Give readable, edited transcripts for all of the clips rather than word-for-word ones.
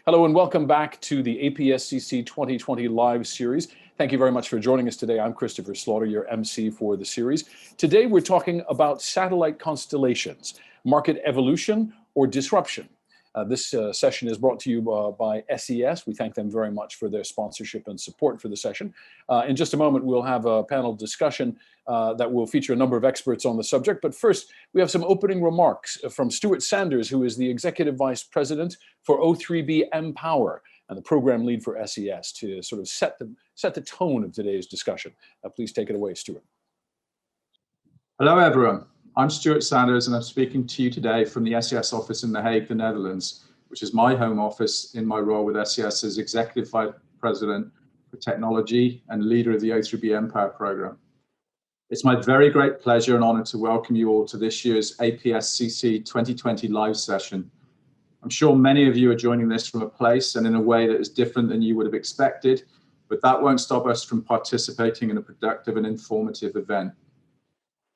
Hello and welcome back to the APSCC 2020 live series. Thank you very much for joining us today. I'm Christopher Slaughter, your MC for the series. Today we're talking about satellite constellations, market evolution or disruption. This session is brought to you by SES. We thank them very much for their sponsorship and support for the session. In just a moment, we'll have a panel discussion that will feature a number of experts on the subject. But first, we have some opening remarks from Stuart Sanders, who is the Executive Vice President for O3b Empower and the program lead for SES, to sort of set the tone of today's discussion. Please take it away, Stuart. Hello, everyone. I'm Stuart Sanders, and I'm speaking to you today from the SES office in The Hague, the Netherlands, which is my home office in my role with SES as Executive Vice President for Technology and leader of the O3b Empower program. It's my very great pleasure and honor to welcome you all to this year's APSCC 2020 live session. I'm sure many of you are joining this from a place and in a way that is different than you would have expected, but that won't stop us from participating in a productive and informative event.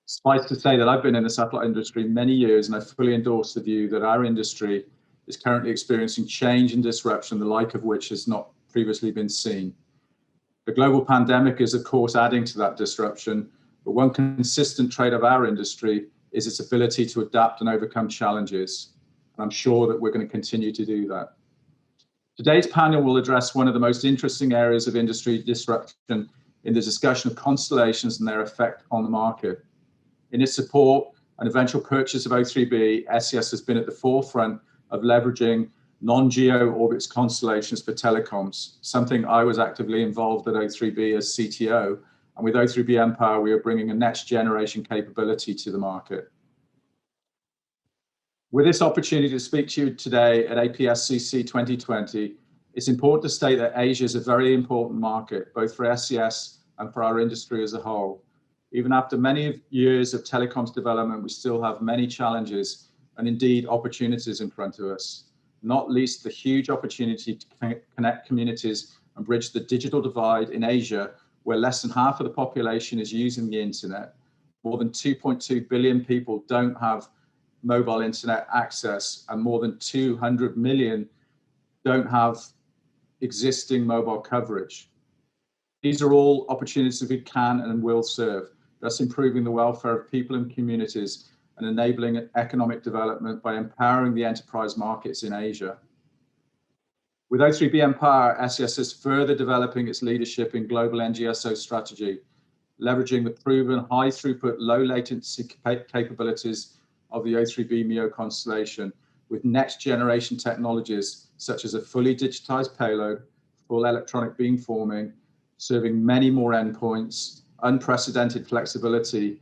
Suffice to say that I've been in the satellite industry many years, and I fully endorse the view that our industry is currently experiencing change and disruption, the like of which has not previously been seen. The global pandemic is, of course, adding to that disruption, but one consistent trait of our industry is its ability to adapt and overcome challenges. And I'm sure that we're going to continue to do that. Today's panel will address one of the most interesting areas of industry disruption in the discussion of constellations and their effect on the market. In its support and eventual purchase of O3b, SES has been at the forefront of leveraging non-geo orbits constellations for telecoms, something I was actively involved at O3b as CTO. And with O3b Empower, we are bringing a next generation capability to the market. With this opportunity to speak to you today at APSCC 2020, it's important to state that Asia is a very important market, both for SES and for our industry as a whole. Even after many years of telecoms development, we still have many challenges and indeed opportunities in front of us, not least the huge opportunity to connect communities and bridge the digital divide in Asia, where less than half of the population is using the internet. More than 2.2 billion people don't have mobile internet access, and more than 200 million don't have existing mobile coverage. These are all opportunities we can and will serve, thus improving the welfare of people and communities and enabling economic development by empowering the enterprise markets in Asia. With O3b Empower, SES is further developing its leadership in global NGSO strategy, leveraging the proven high throughput, low latency capabilities of the O3b MEO constellation with next generation technologies such as a fully digitized payload, full electronic beamforming, serving many more endpoints, unprecedented flexibility,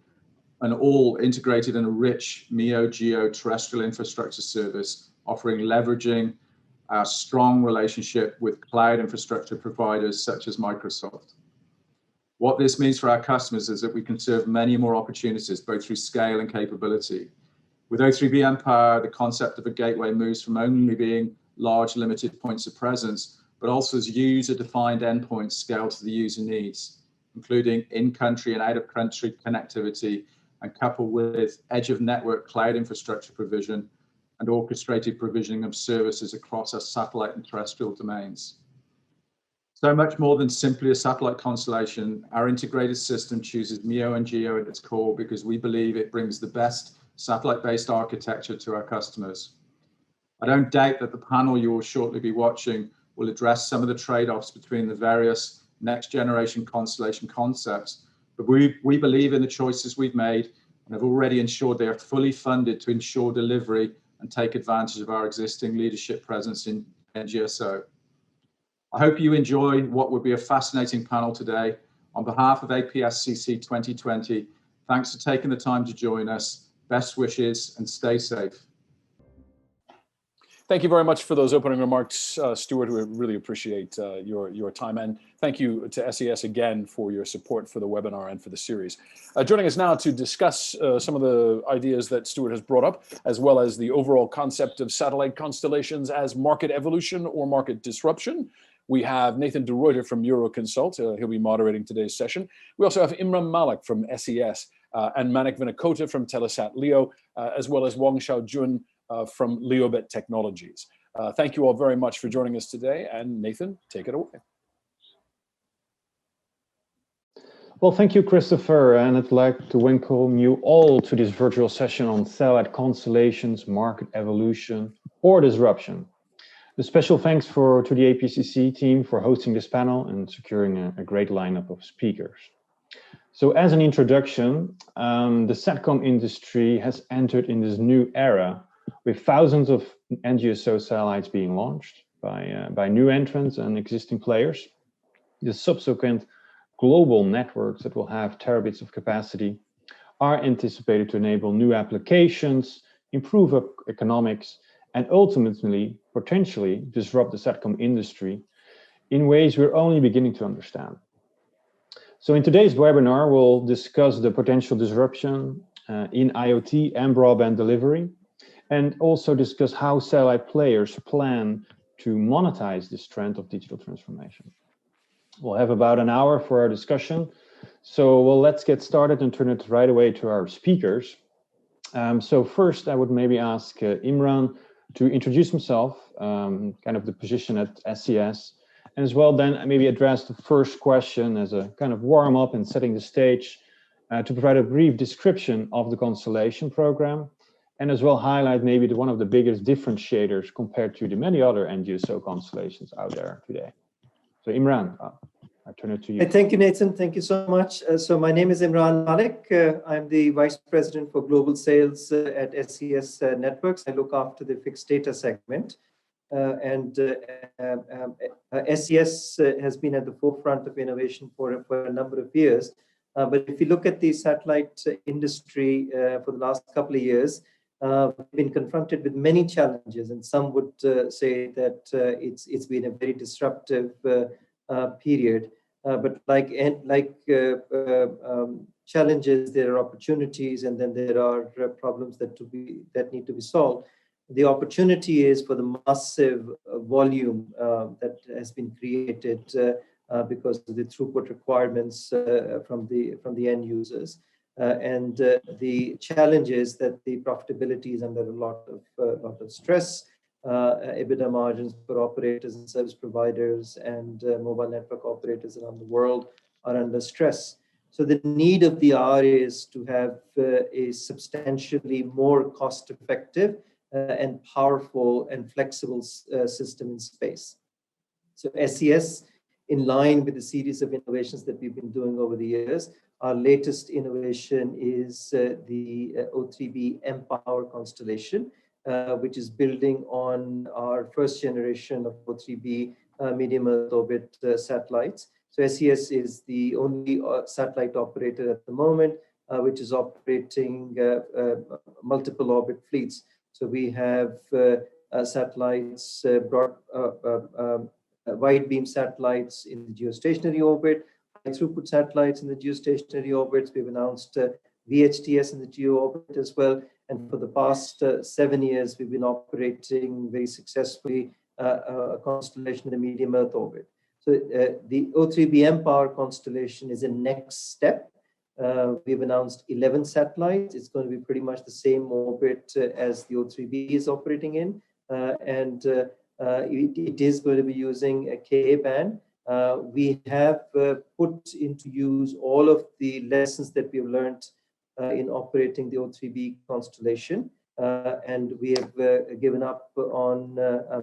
and all integrated in a rich MEO-GEO terrestrial infrastructure service, leveraging our strong relationship with cloud infrastructure providers such as Microsoft. What this means for our customers is that we can serve many more opportunities, both through scale and capability. With O3b Empower, the concept of a gateway moves from only being large limited points of presence, but also as user-defined endpoints scaled to the user needs, including in-country and out-of-country connectivity, and coupled with edge-of-network cloud infrastructure provision and orchestrated provisioning of services across our satellite and terrestrial domains. So much more than simply a satellite constellation, our integrated system chooses MEO and GEO at its core because we believe it brings the best satellite-based architecture to our customers. I don't doubt that the panel you will shortly be watching will address some of the trade-offs between the various next generation constellation concepts, but we believe in the choices we've made and have already ensured they are fully funded to ensure delivery and take advantage of our existing leadership presence in NGSO. I hope you enjoy what will be a fascinating panel today. On behalf of APSCC 2020, thanks for taking the time to join us. Best wishes and stay safe. Thank you very much for those opening remarks, Stuart. We really appreciate your time, and thank you to SES again for your support for the webinar and for the series. Joining us now to discuss some of the ideas that Stuart has brought up, as well as the overall concept of satellite constellations as market evolution or market disruption, we have Nathan de Ruyter from Euroconsult. He'll be moderating today's session. We also have Imran Malik from SES and Manik Vinakota from Telesat LEO, as well as Wang Xiaojun from Leobit Technologies. Thank you all very much for joining us today. And Nathan, take it away. Well, thank you, Christopher, and I'd like to welcome you all to this virtual session on satellite constellations, market evolution, or disruption. A special thanks to the APSCC team for hosting this panel and securing a great lineup of speakers. So as an introduction, the satcom industry has entered in this new era with thousands of NGSO satellites being launched by new entrants and existing players. The subsequent global networks that will have terabits of capacity are anticipated to enable new applications, improve economics, and ultimately, potentially disrupt the satcom industry in ways we're only beginning to understand. So in today's webinar, we'll discuss the potential disruption in IoT and broadband delivery, and also discuss how satellite players plan to monetize this trend of digital transformation. We'll have about an hour for our discussion. So well, let's get started and turn it right away to our speakers. So first, I would maybe ask Imran to introduce himself, kind of the position at SES, and as well then maybe address the first question as a kind of warm up and setting the stage to provide a brief description of the Constellation program, and as well highlight maybe one of the biggest differentiators compared to the many other NGSO constellations out there today. So Imran, I turn it to you. Thank you, Nathan. Thank you so much. So my name is Imran Malik. I'm the Vice President for Global Sales at SES Networks. I look after the fixed data segment. SES has been at the forefront of innovation for a number of years. But if you look at the satellite industry for the last couple of years, we've been confronted with many challenges, and some would say that it's been a very disruptive period. But like challenges, there are opportunities, and then there are problems that need to be solved. The opportunity is for the massive volume that has been created because of the throughput requirements from the end users. And the challenge is that the profitability is under a lot of stress. EBITDA margins for operators and service providers and mobile network operators around the world are under stress. So the need of the hour is to have a substantially more cost-effective and powerful and flexible system in space. So SES, in line with the series of innovations that we've been doing over the years, our latest innovation is the O3b Empower Constellation, which is building on our first generation of O3b medium Earth orbit satellites. So SES is the only satellite operator at the moment which is operating multiple orbit fleets. So we have satellites, wide beam satellites in the geostationary orbit, high throughput satellites in the geostationary orbits. We've announced VHTS in the geo orbit as well. And for the past 7 years, we've been operating very successfully a constellation in the medium Earth orbit. So the O3b Empower Constellation is a next step. We've announced 11 satellites. It's going to be pretty much the same orbit as the O3b is operating in. It is going to be using a Ka-band. We have put into use all of the lessons that we've learned in operating the O3b constellation. And we have given up on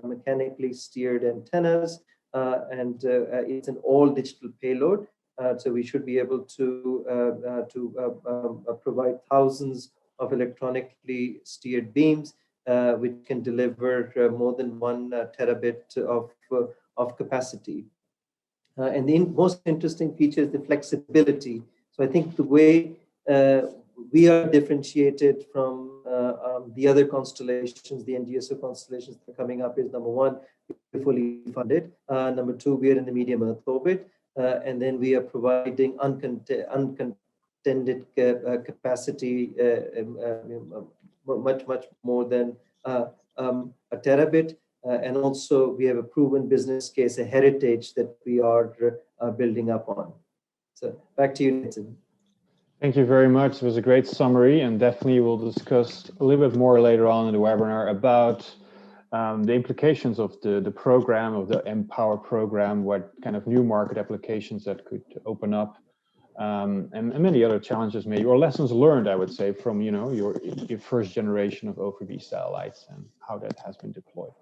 mechanically steered antennas. It's an all digital payload. So we should be able to provide thousands of electronically steered beams, which can deliver more than 1 terabit of capacity. And the most interesting feature is the flexibility. So I think the way we are differentiated from the other constellations, the NGSO constellations that are coming up, is number one, we're fully funded. Number two, we are in the medium Earth orbit. And then we are providing uncontended capacity, much more than a terabit. And also we have a proven business case, a heritage that we are building up on. So back to you, Nathan. Thank you very much. It was a great summary, and definitely we'll discuss a little bit more later on in the webinar about the implications of the program, of the Empower program, what kind of new market applications that could open up, and many other challenges maybe, or lessons learned, I would say, from your first generation of O3b satellites and how that has been deployed.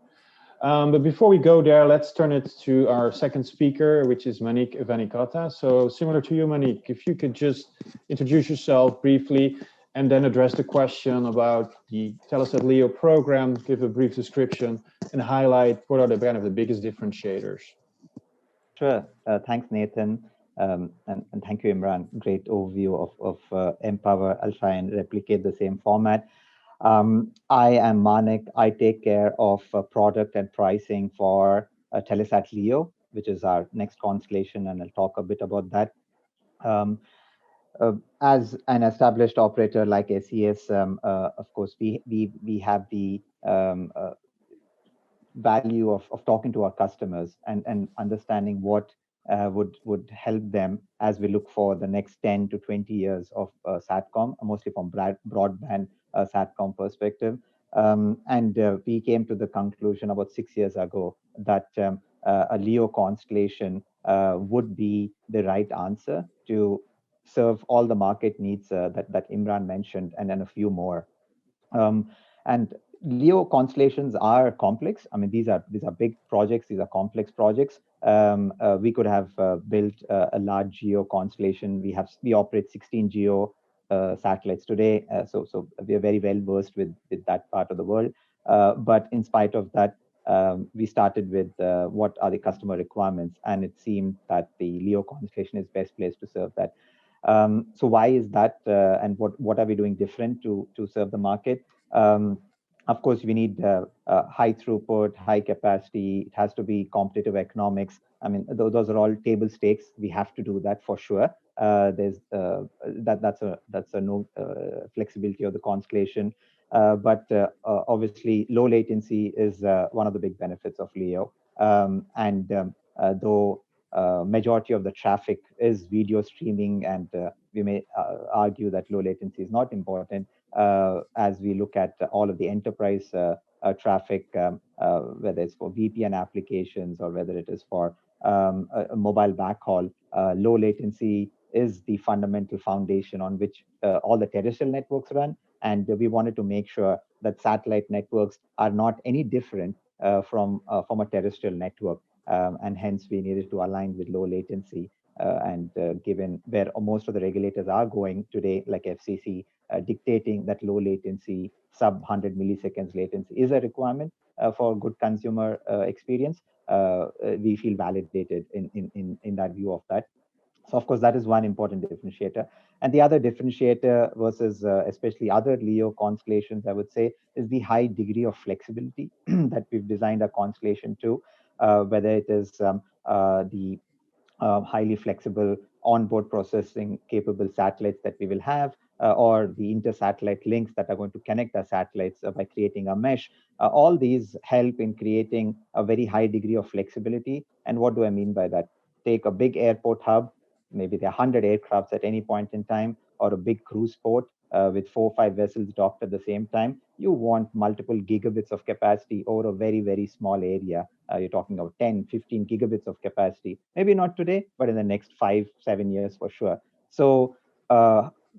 But before we go there, let's turn it to our second speaker, which is Manik Vanikota. So similar to you, Manik, if you could just introduce yourself briefly and then address the question about the Telesat LEO program, give a brief description, and highlight what are the kind of the biggest differentiators. Sure. Thanks, Nathan. And thank you, Imran. Great overview of Empower. I'll try and replicate the same format. I am Manik. I take care of product and pricing for Telesat LEO, which is our next constellation, and I'll talk a bit about that. As an established operator like SES, of course, we have the value of talking to our customers and understanding what would help them as we look for the next 10 to 20 years of satcom, mostly from broadband satcom perspective. We came to the conclusion about 6 years ago that a LEO constellation would be the right answer to serve all the market needs that Imran mentioned, and then a few more. And LEO constellations are complex. I mean, these are big projects. These are complex projects. We could have built a large GEO constellation. We operate 16 GEO satellites today, so we are very well versed with that part of the world. But in spite of that, we started with what are the customer requirements, and it seemed that the LEO constellation is best placed to serve that. So why is that, and what are we doing different to serve the market? Of course, we need high throughput, high capacity. It has to be competitive economics. I mean, those are all table stakes. We have to do that for sure. There's that's a no flexibility of the constellation. But obviously, low latency is one of the big benefits of LEO. Though majority of the traffic is video streaming, and we may argue that low latency is not important, as we look at all of the enterprise traffic, whether it's for VPN applications or whether it is for a mobile backhaul. Low latency is the fundamental foundation on which all the terrestrial networks run, and we wanted to make sure that satellite networks are not any different from a terrestrial network, and hence we needed to align with low latency. Given where most of the regulators are going today, like FCC, dictating that low latency, sub 100 milliseconds latency is a requirement for good consumer experience, we feel validated in that view of that. So of course, that is one important differentiator. And the other differentiator versus especially other LEO constellations, I would say, is the high degree of flexibility that we've designed a constellation to, whether it is the highly flexible onboard processing capable satellites that we will have, or the inter-satellite links that are going to connect our satellites by creating a mesh. All these help in creating a very high degree of flexibility. And what do I mean by that? Take a big airport hub, maybe there are 100 aircrafts at any point in time, or a big cruise port with 4 or 5 vessels docked at the same time. You want multiple gigabits of capacity over a very, very small area. You're talking about 10, 15 gigabits of capacity. Maybe not today, but in the next 5, 7 years for sure. So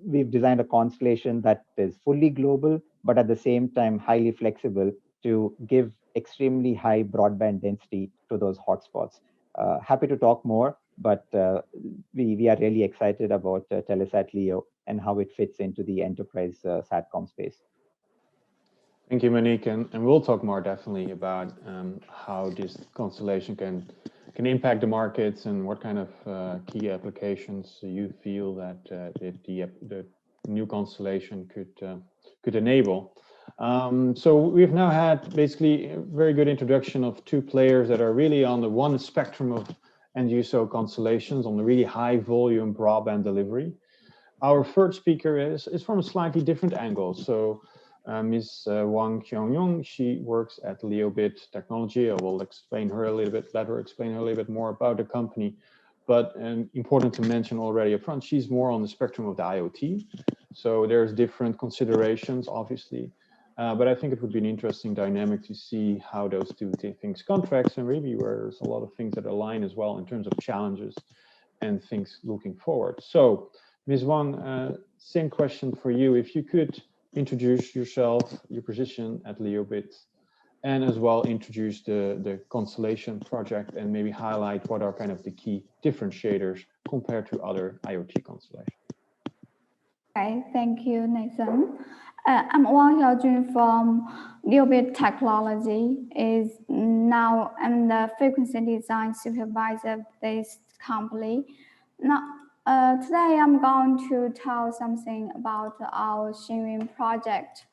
we've designed a constellation that is fully global, but at the same time, highly flexible to give extremely high broadband density to those hotspots. Happy to talk more, but we are really excited about Telesat LEO and how it fits into the enterprise SATCOM space. Thank you, Manik, and we'll talk more definitely about how this constellation can impact the markets and what kind of key applications you feel that the new constellation could enable. So we've now had basically a very good introduction of 2 players that are really on the one spectrum of NGSO constellations on the really high volume broadband delivery. Our third speaker is from a slightly different angle. So Ms. Wang Qiangyong, she works at LeoBit Technology. I will explain her a little bit, let her explain her a little bit more about the company. But important to mention already up front, she's more on the spectrum of the IoT. So there's different considerations, obviously. But I think it would be an interesting dynamic to see how those two things contracts, and maybe where there's a lot of things that align as well in terms of challenges and things looking forward. So, Ms. Wang, same question for you. If you could introduce yourself, your position at Leobit, and as well introduce the Constellation project and maybe highlight what are kind of the key differentiators compared to other IoT constellations. Okay, thank you, Nathan. I'm Wang Xiaojun from Leobit Technology. I'm the frequency design supervisor of this company. Now, today I'm going to tell something about our Xingyun project.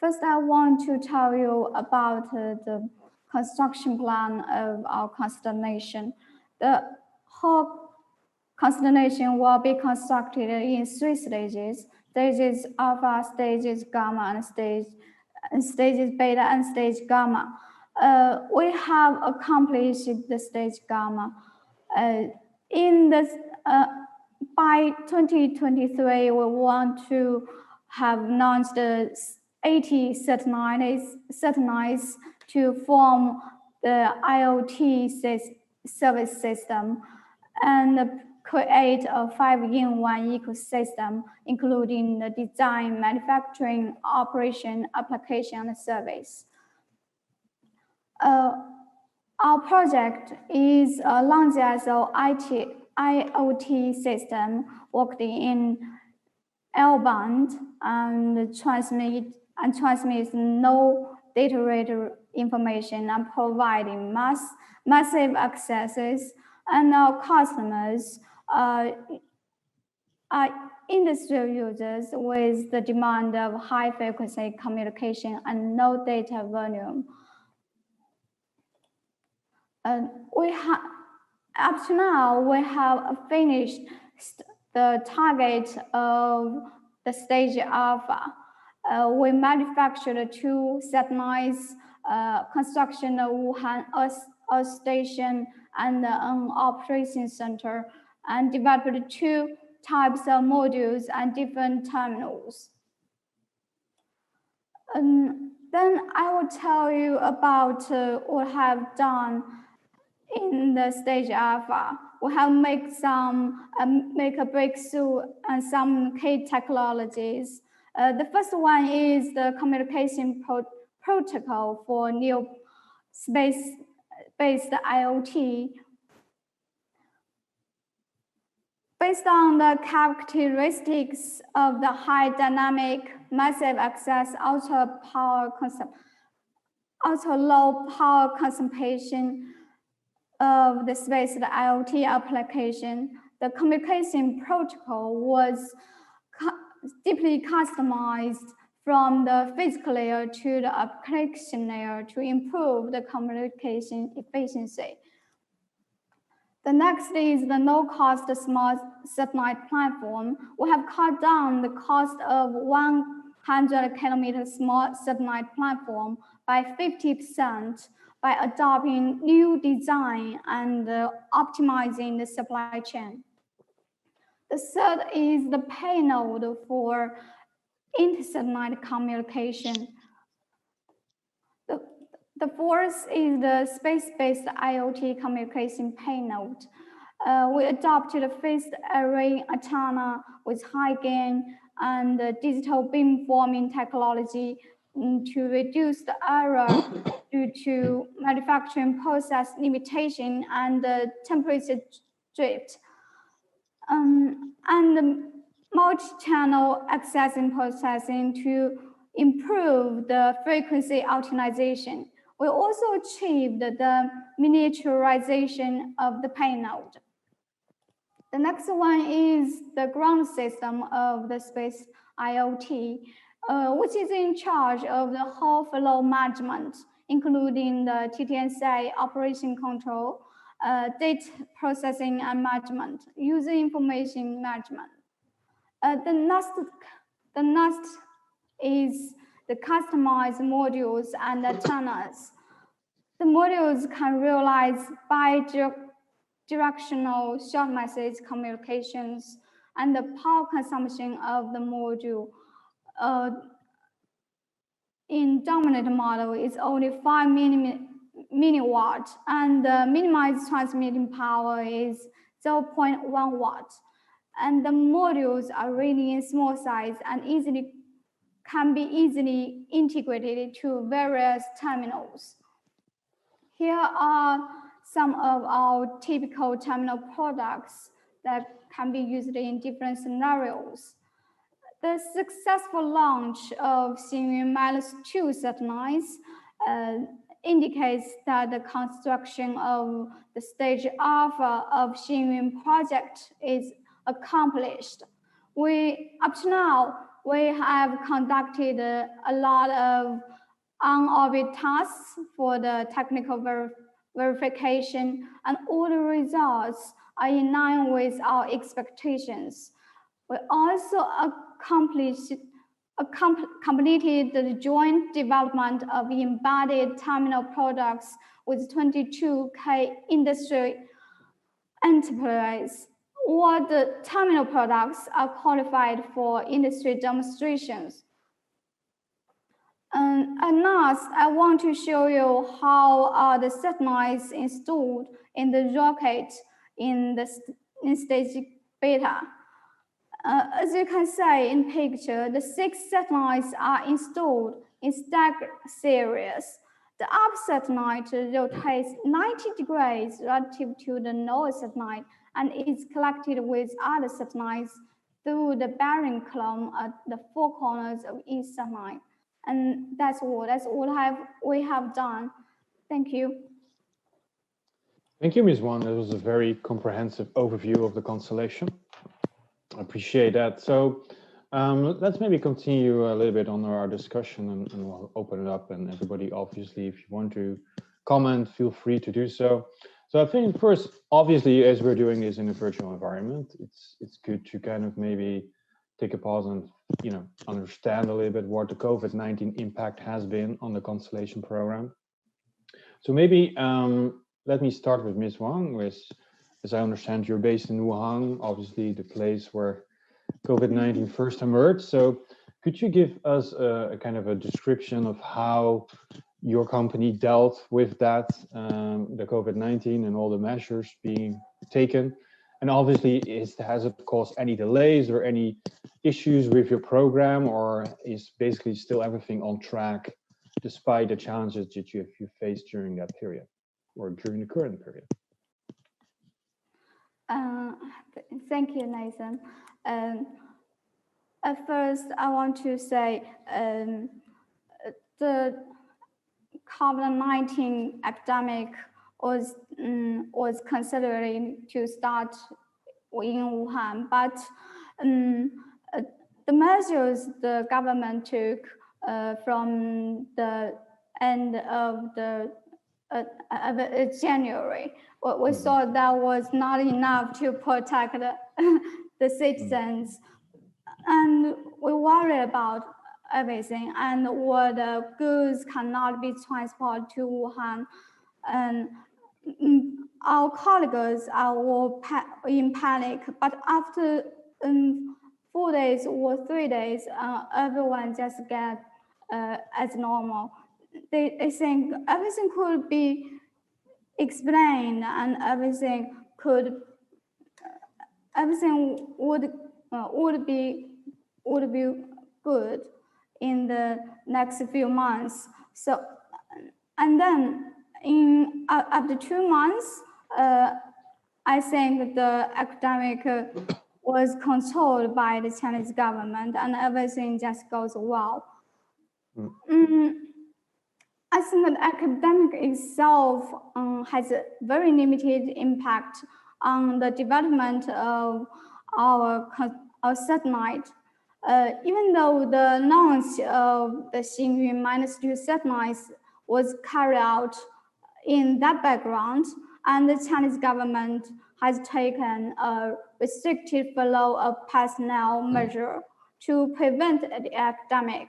First, I want to tell you about the construction plan of our constellation. The whole constellation will be constructed in 3 stages: stages alpha, stages gamma, and stages beta and stage gamma. We have accomplished the stage gamma. By 2023, we want to have launched 80 satellites to form the IoT service system and create a 5-in-1 ecosystem, including the design, manufacturing, operation, application, and service. Our project is a NGSO IoT system worked in L-band and transmits no data rate information and providing massive accesses. And our customers are industrial users with the demand of high frequency communication and no data volume. Up to now, we have finished the target of the stage alpha. We manufactured 2 satellites, construction of Wuhan Earth Station and an operation center, and developed 2 types of modules and different terminals. And then I will tell you about what I have done in the stage alpha. We have make a breakthrough and some key technologies. The first one is the communication protocol for new space-based IoT. Based on the characteristics of the high dynamic, massive access, ultra low power consumption of the space IoT application, the communication protocol was deeply customized from the physical layer to the application layer to improve the communication efficiency. The next is the no-cost smart satellite platform. We have cut down the cost of 100-kilometer smart satellite platform by 50% by adopting new design and optimizing the supply chain. The third is the payload for inter-satellite communication. The fourth is the space-based IoT communication payload. We adopted a phased array antenna with high gain and digital beamforming technology to reduce the error due to manufacturing process limitation and temperature drift. And the multi-channel accessing processing to improve the frequency optimization. We also achieved the miniaturization of the payload. The next one is the ground system of the space IoT, which is in charge of the whole flow management, including the TTNSA operation control, data processing and management, user information management. The next is the customized modules and antennas. The modules can realize bi-directional short message communications, and the power consumption of the module in dominant model is only 5 milliwatt, and the minimized transmitting power is 0.1 watt. And the modules are really in small size and can be easily integrated to various terminals. Here are some of our typical terminal products that can be used in different scenarios. The successful launch of Xingyun-2 satellites indicates that the construction of the stage alpha of Xingyun project is accomplished. Up to now, we have conducted a lot of on-orbit tasks for the technical verification, and all the results are in line with our expectations. We also completed the joint development of embedded terminal products with 22K industry enterprise. All the terminal products are qualified for industry demonstrations. And last, I want to show you how the satellites installed in the rocket in stage beta. As you can see in picture, the 6 satellites are installed in staggered series. The up satellite rotates 90 degrees relative to the lower satellite and is collected with other satellites through the bearing column at the 4 corners of each satellite. And that's all we have done. Thank you. Thank you, Ms. Wang. That was a very comprehensive overview of the constellation. I appreciate that. So let's maybe continue a little bit on our discussion, and we'll open it up. And everybody, obviously, if you want to comment, feel free to do so. So I think first, obviously, as we're doing this in a virtual environment, it's good to kind of maybe take a pause and understand a little bit what the COVID-19 impact has been on the Constellation program. So maybe let me start with Ms. Wang. As I understand, you're based in Wuhan, obviously the place where COVID-19 first emerged. So could you give us a kind of a description of how your company dealt with that, the COVID-19 and all the measures being taken? And obviously, has it caused any delays or any issues with your program, or is basically still everything on track despite the challenges that you faced during that period or during the current period? Thank you, Nathan. At first, I want to say the COVID-19 epidemic was considering to start in Wuhan, but the measures the government took from the end of January, we saw that was not enough to protect the citizens, and we worried about everything, and what the goods cannot be transported to Wuhan, and our colleagues are all in panic. But after 4 days or 3 days, everyone just get as normal. They think everything could be explained and everything would be good in the next few months. So, and then after 2 months, I think the epidemic was controlled by the Chinese government, and everything just goes well. I think the epidemic itself has a very limited impact on the development of our satellite. Even though the launch of the Xingyun-2 satellites was carried out in that background, and the Chinese government has taken a restricted flow of personnel measure to prevent the epidemic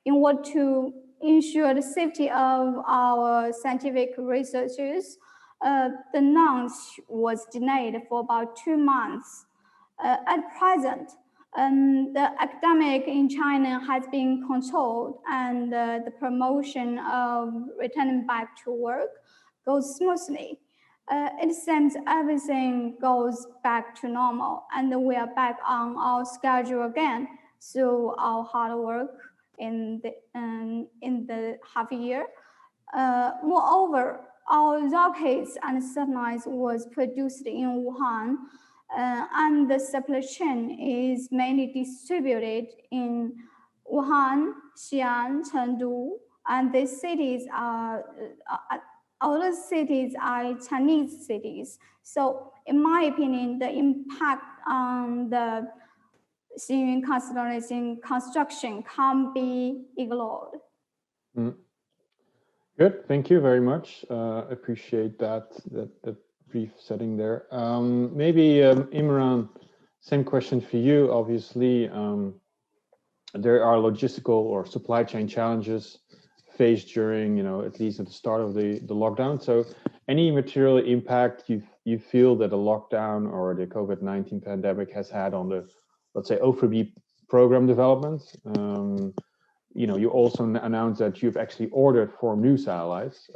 in order to ensure the safety of our scientific researchers. The launch was delayed for about 2 months. At present, The academic in China has been controlled, and the promotion of returning back to work goes smoothly. It seems everything goes back to normal, and we are back on our schedule again through our hard work in the half year. Moreover, our rockets and satellites was produced in Wuhan, and the supply chain is mainly distributed in Wuhan, Xi'an, Chengdu, and these cities are all the cities are Chinese cities. So, in my opinion, the impact on the Xiyun constellation construction can't be ignored. Good, thank you very much. Appreciate that brief setting there. Maybe Imran, same question for you. Obviously, there are logistical or supply chain challenges faced during, at least at the start of the lockdown. So, any material impact you feel that the lockdown or the COVID-19 pandemic has had on the, let's say, O3b program development? You also announced that you've actually ordered 4 new satellites,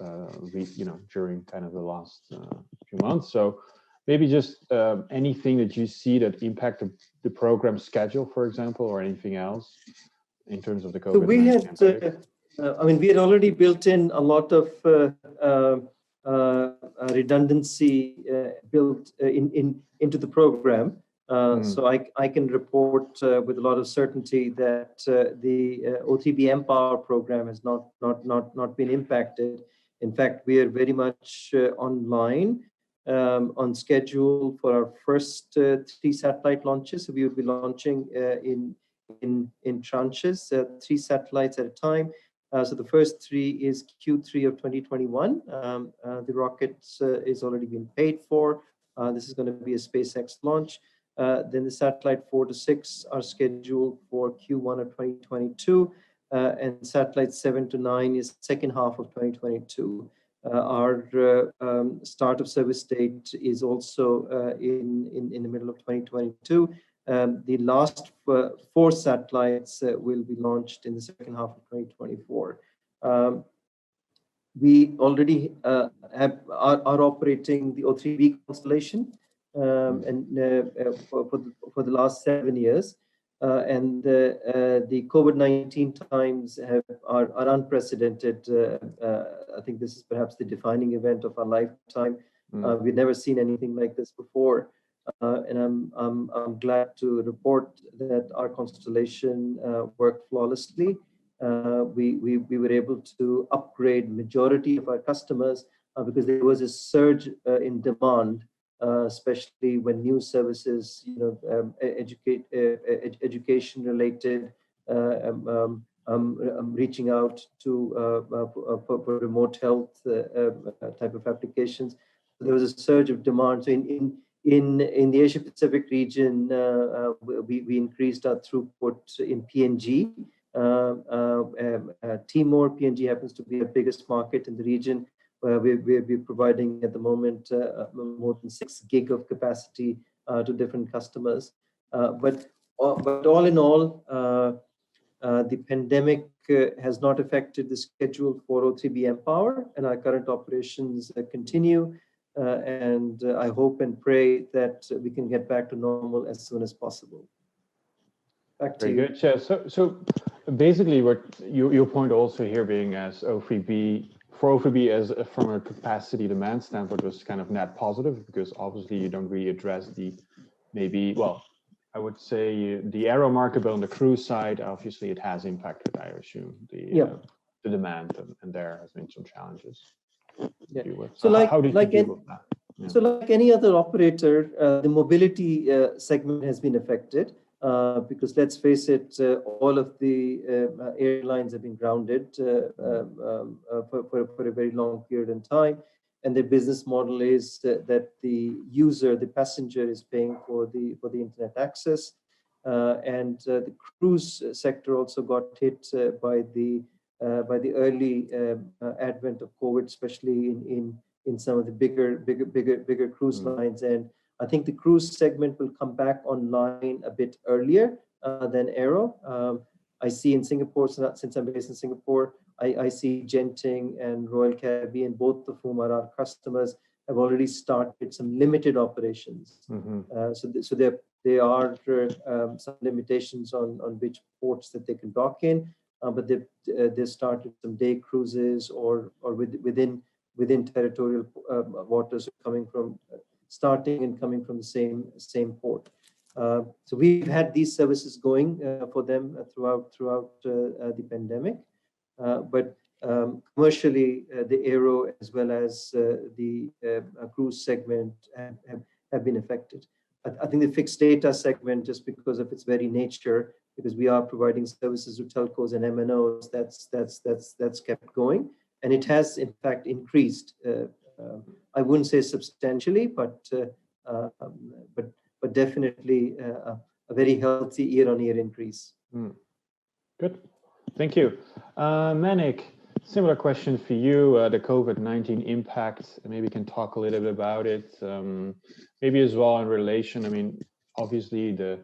during kind of the last few months. So maybe just anything that you see that impacted the program schedule, for example, or anything else in terms of the COVID-19 So we had, we had already built in a lot of redundancy built into the program. So I can report with a lot of certainty that the O3b Empower program has not been impacted. In fact, we are very much online, on schedule for our first 3 satellite launches. So we will be launching in tranches, 3 satellites at a time. So the first 3 is Q3 of 2021. The rockets is already been paid for. This is going to be a SpaceX launch. Then the satellite 4 to 6 are scheduled for Q1 of 2022, and satellite 7 to 9 is second half of 2022. Our start of service date is also in the middle of 2022. The last 4 satellites will be launched in the second half of 2024. We already are operating the O3b Constellation. For the last 7 years, and the COVID-19 times are unprecedented. I think this is perhaps the defining event of our lifetime. We've never seen anything like this before, and I'm glad to report that our constellation worked flawlessly. We were able to upgrade majority of our customers because there was a surge in demand. Especially when new services, education related, reaching out to for remote health type of applications. There was a surge of demand. So in the Asia Pacific region, we increased our throughput in PNG. Timor, PNG happens to be our biggest market in the region. We're providing at the moment more than 6 gig of capacity to different customers. But all in all, the pandemic has not affected the schedule for O3b Empower, and our current operations continue. And I hope and pray that we can get back to normal as soon as possible. Back to you. Very good. Yeah. So basically, what your point also here being as O3b. For O3b as from a capacity demand standpoint was kind of net positive because obviously you don't really address the I would say the aero market, but on the cruise side, obviously it has impacted, I assume, the demand, and there has been some challenges. Yeah. So how did you deal with that? Yeah. So like any other operator, the mobility segment has been affected. Because let's face it, all of the airlines have been grounded for a very long period in time, and their business model is that the user, the passenger, is paying for the internet access, and the cruise sector also got hit by the early advent of COVID, especially in some of the bigger cruise lines. And I think the cruise segment will come back online a bit earlier than Aero. I see in Singapore, since I'm based in Singapore, I see Genting and Royal Caribbean, both of whom are our customers, have already started some limited operations. So there are some limitations on which ports that they can dock in, but they've started some day cruises or within territorial waters starting and coming from the same port. So we've had these services going for them throughout the pandemic, but commercially, the aero as well as the cruise segment have been affected. I think the fixed data segment, just because of its very nature, because we are providing services to telcos and MNOs, that's kept going, and it has in fact increased. I wouldn't say substantially, but definitely a very healthy year-on-year increase. Good, thank you. Manik, similar question for you, the COVID-19 impact, maybe you can talk a little bit about it. Maybe as well in relation, I mean, obviously the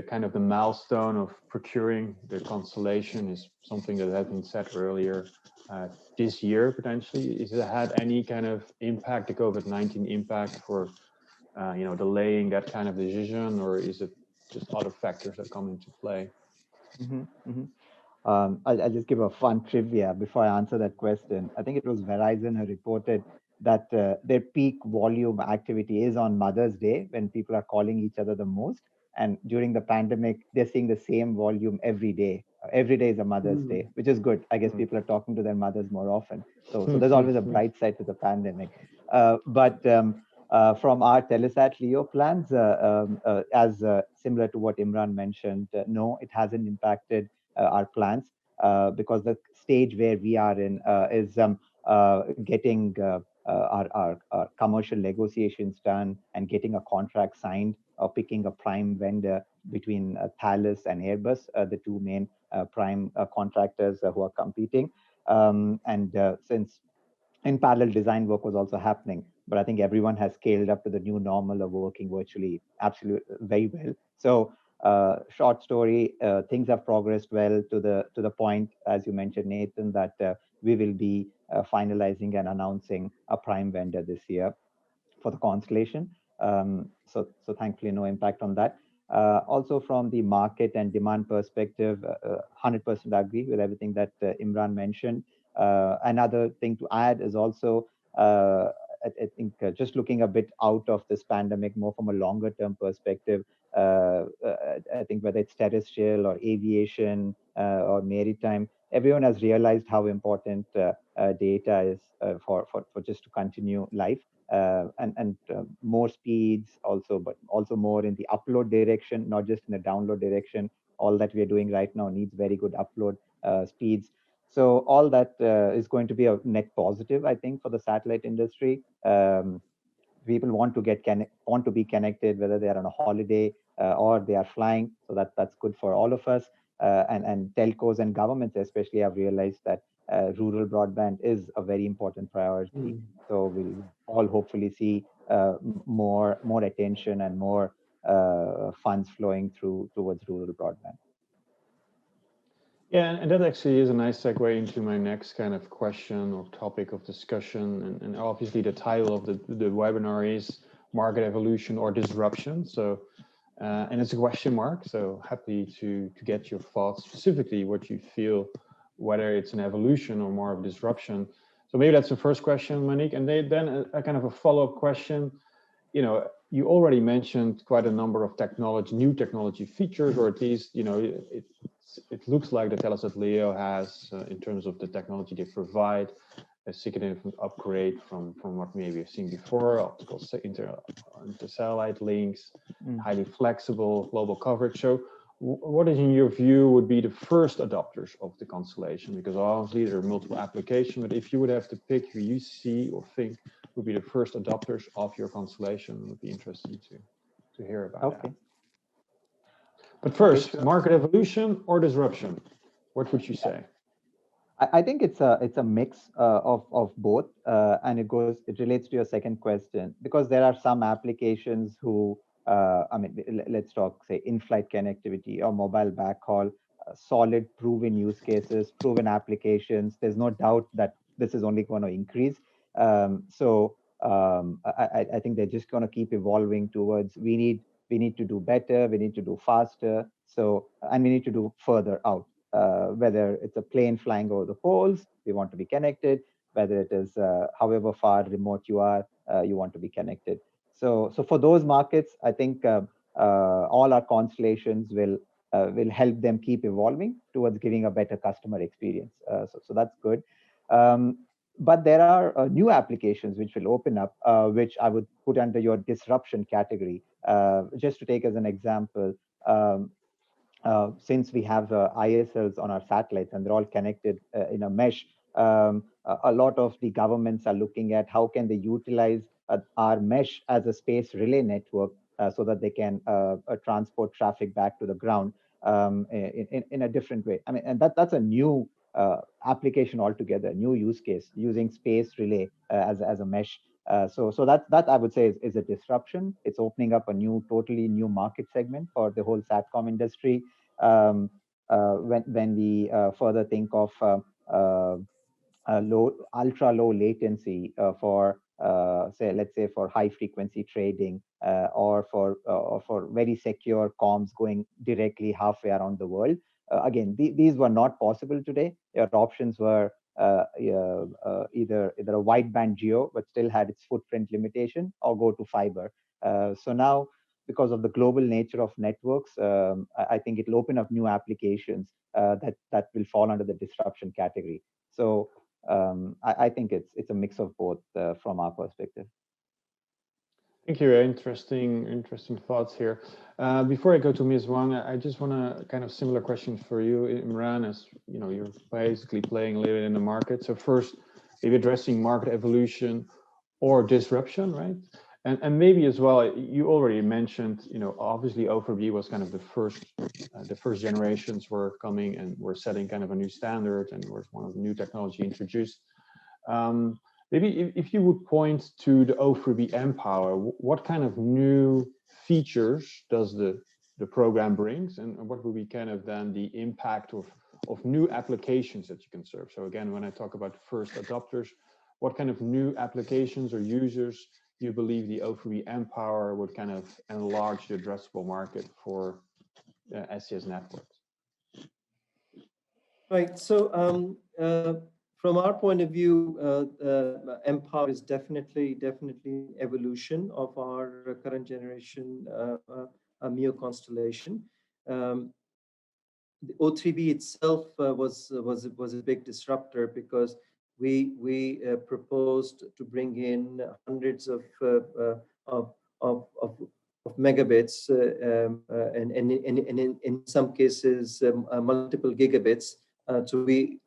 kind of the milestone of procuring the constellation is something that has been said earlier this year, potentially. Has it had any kind of impact, the COVID-19 impact for, delaying that kind of decision, or is it just other factors that come into play? I'll just give a fun trivia before I answer that question. I think it was Verizon who reported that their peak volume activity is on Mother's Day, when people are calling each other the most. And during the pandemic, they're seeing the same volume every day. Every day is a Mother's Day, which is good. I guess people are talking to their mothers more often. So there's always a bright side to the pandemic. But from our Telesat LEO plans, as similar to what Imran mentioned, no, it hasn't impacted our plans, because the stage where we are in is getting our commercial negotiations done and getting a contract signed, or picking a prime vendor between Thales and Airbus, the two main prime contractors who are competing. Since in parallel design work was also happening, but I think everyone has scaled up to the new normal of working virtually very well. So short story, things have progressed well to the point, as you mentioned, Nathan, that we will be finalizing and announcing a prime vendor this year for the constellation. So thankfully no impact on that. Also from the market and demand perspective, 100% agree with everything that Imran mentioned. Another thing to add is also, I think just looking a bit out of this pandemic, more from a longer term perspective, I think whether it's terrestrial or aviation or maritime, everyone has realized how important data is for just to continue life, and more speeds also, but also more in the upload direction, not just in the download direction. All that we are doing right now needs very good upload speeds. So all that is going to be a net positive, I think, for the satellite industry. People want to be connected, whether they are on a holiday or they are flying. So that's good for all of us. And telcos and governments especially have realized that rural broadband is a very important priority. So we'll all hopefully see more attention and more funds flowing towards rural broadband. Yeah, and that actually is a nice segue into my next kind of question or topic of discussion. And obviously the title of the webinar is Market Evolution or Disruption. So, and it's a question mark. So happy to get your thoughts, specifically what you feel, whether it's an evolution or more of disruption. So maybe that's the first question, Monique. And then a kind of a follow-up question. You already mentioned quite a number of new technology features, or at least, it looks like the Telesat LEO has, in terms of the technology they provide, a significant upgrade from what maybe we've seen before, optical inter-satellite links, highly flexible global coverage. So what is, in your view, would be the first adopters of the constellation? Because obviously there are multiple applications, but if you would have to pick who you see or think would be the first adopters of your constellation, it would be interesting to hear about that. But first, okay, sure. Market evolution or disruption? What would you say? I think it's a mix of both, and it relates to your second question, because there are some applications who I mean, let's talk, say, in-flight connectivity or mobile backhaul, solid proven use cases, proven applications. There's no doubt that this is only going to increase. I think they're just going to keep evolving towards we need to do better, we need to do faster. And we need to do further out. Whether it's a plane flying over the poles, we want to be connected. Whether it is however far remote you are, you want to be connected. So for those markets, I think all our constellations will help them keep evolving towards giving a better customer experience. So that's good. But there are new applications which will open up, which I would put under your disruption category. Just to take as an example, since we have ISLs on our satellites and they're all connected in a mesh, a lot of the governments are looking at how can they utilize our mesh as a space relay network so that they can transport traffic back to the ground in a different way. I mean, and that's a new application altogether, new use case using space relay as a mesh. So that I would say is a disruption. It's opening up a totally new market segment for the whole satcom industry. When we further think of ultra low latency for let's say for high frequency trading or for very secure comms going directly halfway around the world. Again, these were not possible today. Your options were either a wideband geo, but still had its footprint limitation, or go to fiber. So now, because of the global nature of networks, I think it'll open up new applications that will fall under the disruption category. So I think it's a mix of both from our perspective. Thank you. Interesting thoughts here. Before I go to Ms. Wang, I just want to kind of similar questions for you, Imran, as you know, you're basically playing a little bit in the market. So first, maybe addressing market evolution or disruption, right? And maybe as well, you already mentioned, you know, obviously O3b was kind of the first generations were coming and were setting kind of a new standard and was one of the new technology introduced. Maybe if you would point to the O3b Empower, what kind of new features does the program brings, and what will be kind of then the impact of new applications that you can serve? So again, when I talk about first adopters, what kind of new applications or users you believe the O3b Empower would kind of enlarge the addressable market for SCS networks? Right. So from our point of view, Empower is definitely evolution of our current generation MEO constellation. The O3b itself was a big disruptor because we proposed to bring in hundreds of megabits and in some cases multiple gigabits. So we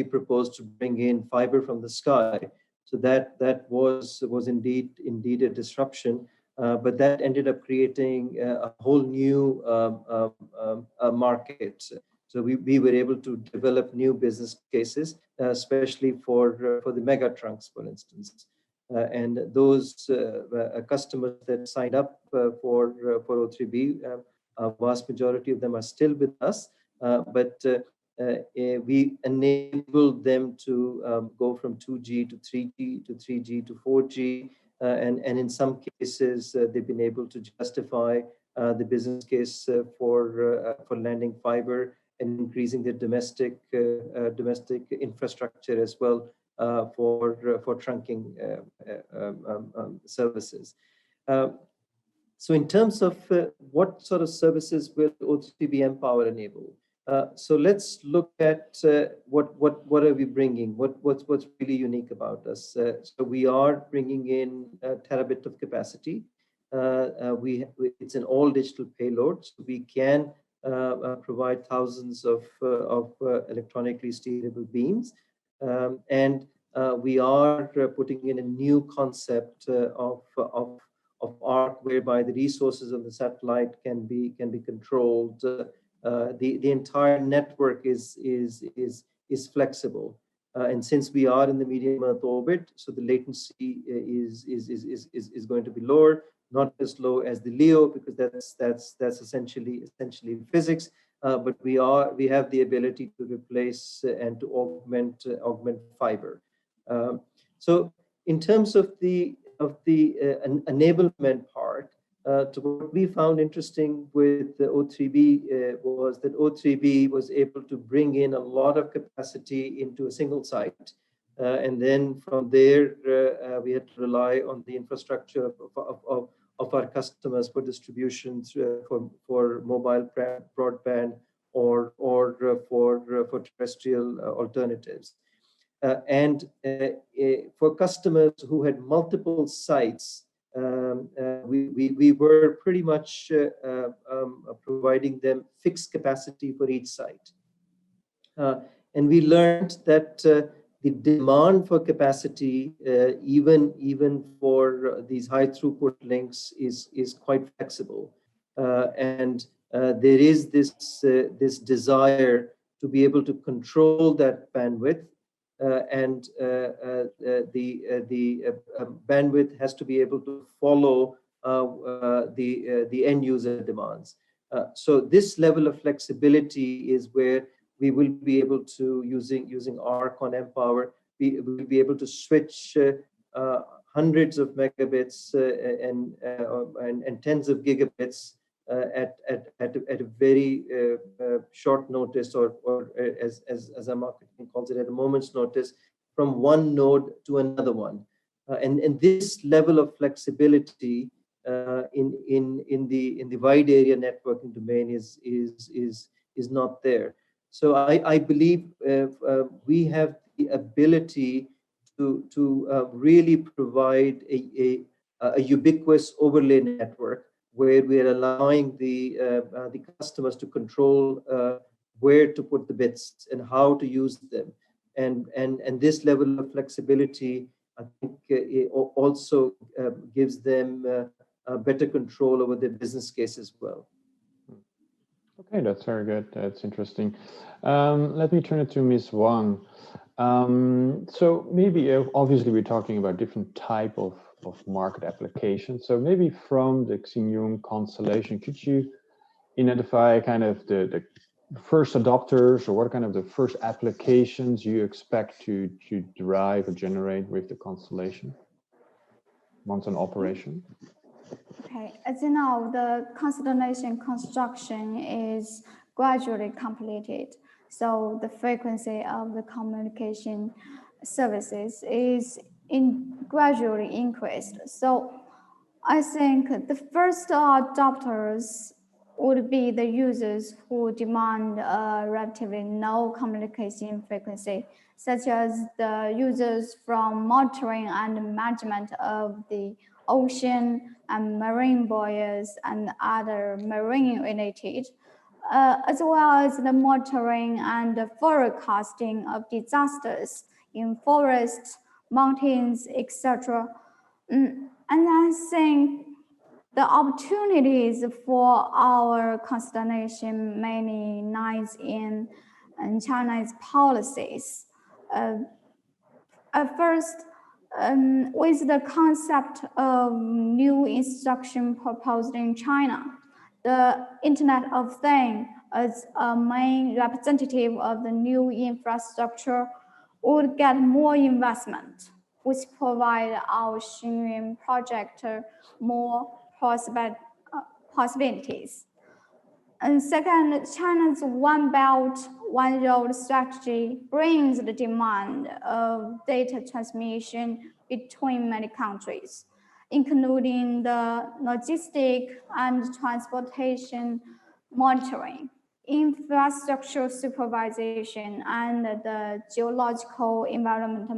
proposed to bring in fiber from the sky. So that was indeed a disruption, but that ended up creating a whole new market. So we were able to develop new business cases, especially for the mega trunks, for instance. And those customers that signed up for O3b, a vast majority of them are still with us, but we enabled them to go from 2G to 3G to 3G to 4G, and in some cases they've been able to justify the business case for landing fiber and increasing the domestic infrastructure as well for trunking services. So in terms of what sort of services will O3b Empower enable? So let's look at what are we bringing? What's really unique about us? So we are bringing in a terabit of capacity. It's an all digital payload, so we can provide thousands of electronically steerable beams, and we are putting in a new concept of ARC, whereby the resources of the satellite can be controlled. The entire network is flexible. And since we are in the medium Earth orbit, so the latency is going to be lower, not as low as the LEO, because that's essentially physics. But we have the ability to replace and to augment fiber. So in terms of the enablement part, to what we found interesting with the O3b was that O3b was able to bring in a lot of capacity into a single site. And then from there, we had to rely on the infrastructure of our customers for distributions for mobile broadband or for terrestrial alternatives. And for customers who had multiple sites, we were pretty much providing them fixed capacity for each site. And we learned that the demand for capacity, even for these high throughput links, is quite flexible. And there is this desire to be able to control that bandwidth. And the bandwidth has to be able to follow the end user demands. So this level of flexibility is where we will be able to, using ARC on Empower, we will be able to switch hundreds of megabits and tens of gigabits at a very short notice, or as our marketing calls it, at a moment's notice, from one node to another one. And this level of flexibility in the wide area networking domain is not there. So I believe we have the ability to really provide a ubiquitous overlay network, where we are allowing the customers to control where to put the bits and how to use them. And this level of flexibility, I think, it also gives them better control over their business case as well. Okay, that's very good. That's interesting. Let me turn it to Ms. Wang. So maybe, obviously, we're talking about different type of market applications. So maybe from the Xingyun constellation, could you identify kind of the first adopters, or what kind of the first applications you expect to derive or generate with the constellation once in operation? Okay, as you know, the constellation construction is gradually completed. So the frequency of the communication services is gradually increased. So I think the first adopters would be the users who demand relatively low communication frequency, such as the users from monitoring and management of the ocean and marine buoys and other marine related, as well as the monitoring and the forecasting of disasters in forests, mountains, etc. And I think the opportunities for our constellation mainly lies in China's policies. At first, with the concept of new instruction proposed in China, the Internet of Things as a main representative of the new infrastructure would get more investment, which provide our Xingyun project more possibilities. And second, China's One Belt, One Road strategy brings the demand of data transmission between many countries, including the logistic and transportation monitoring, infrastructure supervision, and the geological environment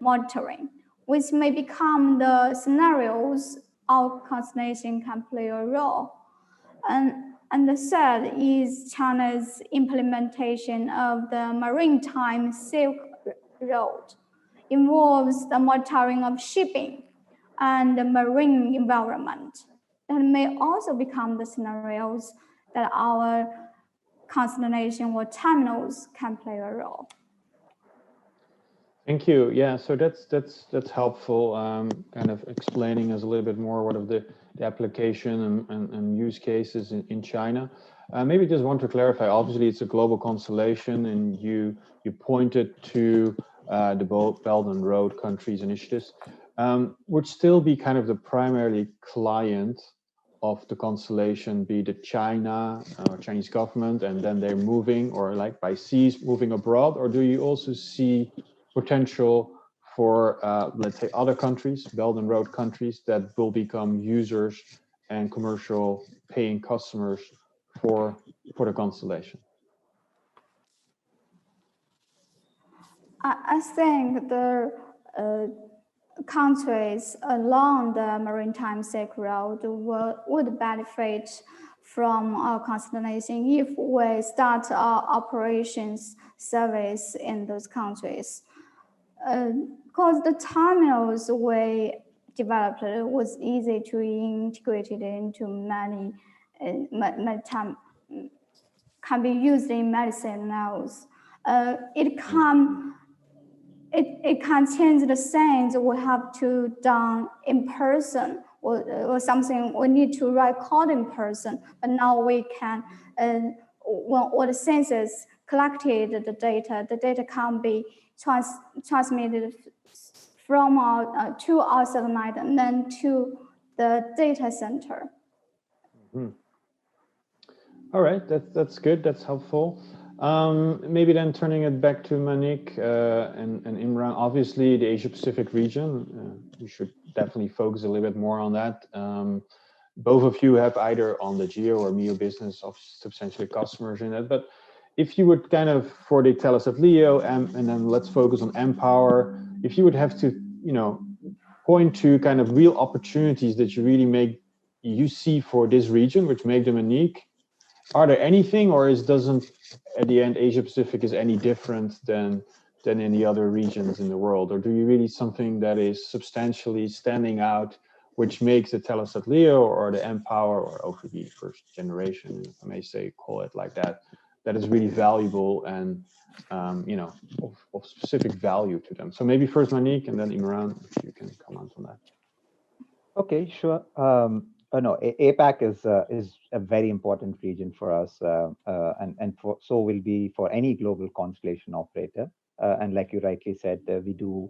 monitoring, which may become the scenarios our constellation can play a role. And the third is China's implementation of the Maritime Silk Road, involves the monitoring of shipping and the marine environment. That may also become the scenarios that our constellation or terminals can play a role. Thank you. Yeah, so that's helpful. Kind of explaining us a little bit more what of the application and use cases in China. Maybe just want to clarify. Obviously, it's a global constellation, and you pointed to the Belt and Road countries initiatives. Would still be kind of the primary client of the constellation be the China or Chinese government, and then they're moving, or like by seas moving abroad, or do you also see potential for, let's say, other countries, Belt and Road countries, that will become users and commercial paying customers for the constellation? I think the countries along the Maritime Silk Road would benefit from our constellation if we start our operations service in those countries. Because the terminals we developed was easy to integrate it into many can be used in medicine now. It can change the things we have to done in person or something we need to record in person. But now we can, when all the sensors collected the data can be transmitted from our to our satellite and then to the data center. Mm-hmm. All right, that's good. That's helpful. Maybe then turning it back to Manik and Imran. Obviously, the Asia Pacific region, we should definitely focus a little bit more on that. Both of you have either on the GEO or MEO business of substantially customers in it. But if you would kind of, for the Telesat LEO, and then let's focus on Empower, if you would have to, point to kind of real opportunities that you see for this region, which make them unique. Are there anything, or doesn't at the end Asia Pacific is any different than any other regions in the world? Or do you really something that is substantially standing out, which makes the Telesat LEO or the Empower or O3b first generation, if I may say, call it like that, that is really valuable and of specific value to them? So maybe first Manik and then Imran, if you can comment on that. Okay, sure. No, APAC is a very important region for us, and so will be for any global constellation operator. And like you rightly said, we do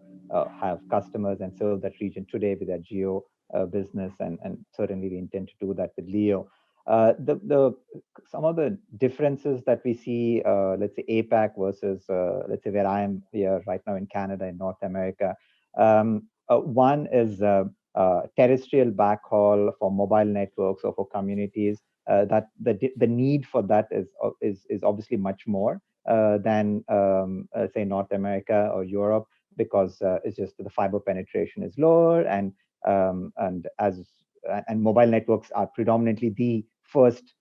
have customers and serve that region today with our GEO business, and certainly we intend to do that with LEO. Some of the differences that we see, let's say APAC versus let's say where I am here right now in Canada, in North America. One is terrestrial backhaul for mobile networks or for communities. That the need for that is obviously much more than say North America or Europe, because it's just the fiber penetration is lower, and mobile networks are predominantly the first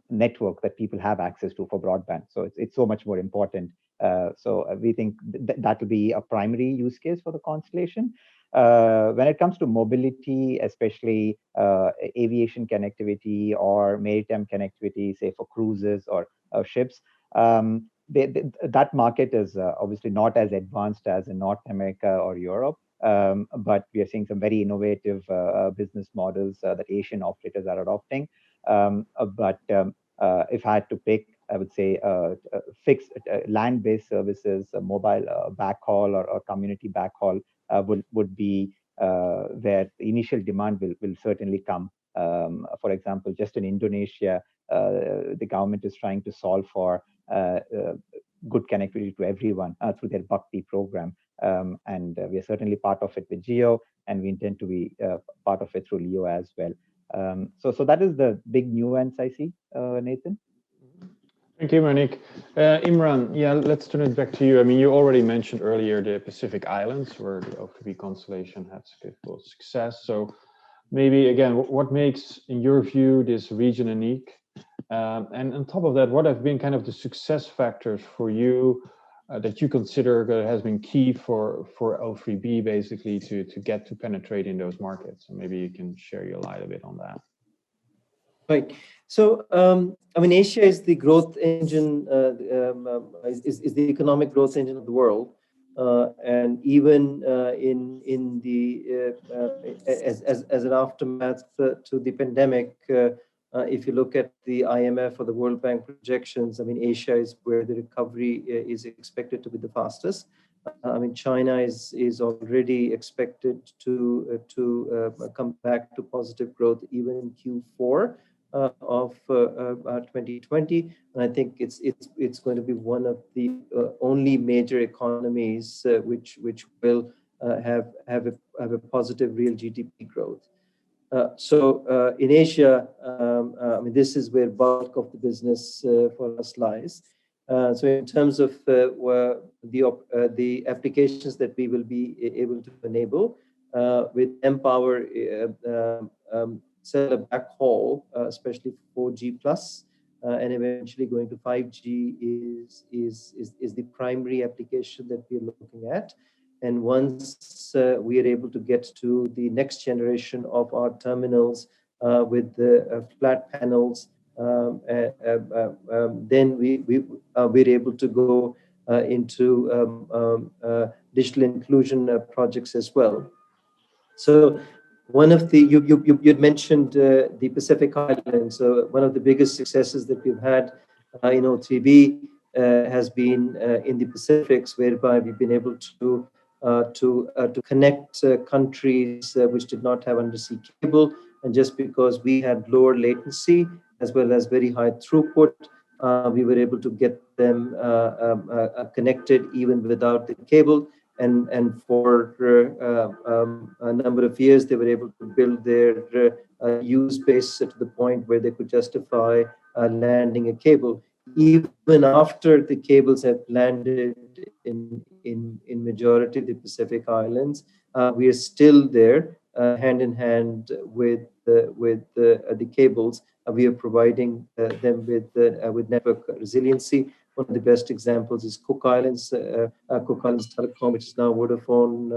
network that people have access to for broadband. So it's so much more important. So we think that will be a primary use case for the constellation. When it comes to mobility, especially aviation connectivity or maritime connectivity, say for cruises or ships, that market is obviously not as advanced as in North America or Europe, but we are seeing some very innovative business models that Asian operators are adopting. But if I had to pick, I would say fixed land-based services, mobile backhaul or community backhaul would be where the initial demand will certainly come. For example, just in Indonesia, the government is trying to solve for good connectivity to everyone through their Bhakti program. And we are certainly part of it with GEO, and we intend to be part of it through LEO as well. So that is the big nuance I see, Nathan. Thank you, Manik. Imran, yeah, let's turn it back to you. I mean, you already mentioned earlier the Pacific Islands, where the O3b constellation had success. So maybe, again, what makes, in your view, this region unique? And on top of that, what have been kind of the success factors for you that you consider that has been key for O3b basically to get to penetrate in those markets? And maybe you can share your light a bit on that. Right. So, I mean, Asia is the growth engine, is the economic growth engine of the world. and even in the as an aftermath to the pandemic, if you look at the IMF or the World Bank projections, I mean, Asia is where the recovery is expected to be the fastest. I mean, China is already expected to come back to positive growth even in Q4 of 2020, and I think it's going to be one of the only major economies which will have a positive real GDP growth. So in Asia, I mean, this is where bulk of the business for us lies. So in terms of the applications that we will be able to enable with Empower cellular backhaul, especially 4G plus, and eventually going to 5G is the primary application that we're looking at. And once we are able to get to the next generation of our terminals with the flat panels, then we're able to go into digital inclusion projects as well. So one of the, you'd mentioned the Pacific Islands. So one of the biggest successes that we've had in O3b has been in the Pacifics, whereby we've been able to connect countries which did not have undersea cable, and just because we had lower latency as well as very high throughput, we were able to get them connected even without the cable. And for a number of years, they were able to build their use base to the point where they could justify landing a cable. Even after the cables have landed in majority of the Pacific Islands, we are still there, hand in hand with the cables. We are providing them with network resiliency. One of the best examples is Cook Islands. Cook Islands Telecom, which is now Vodafone.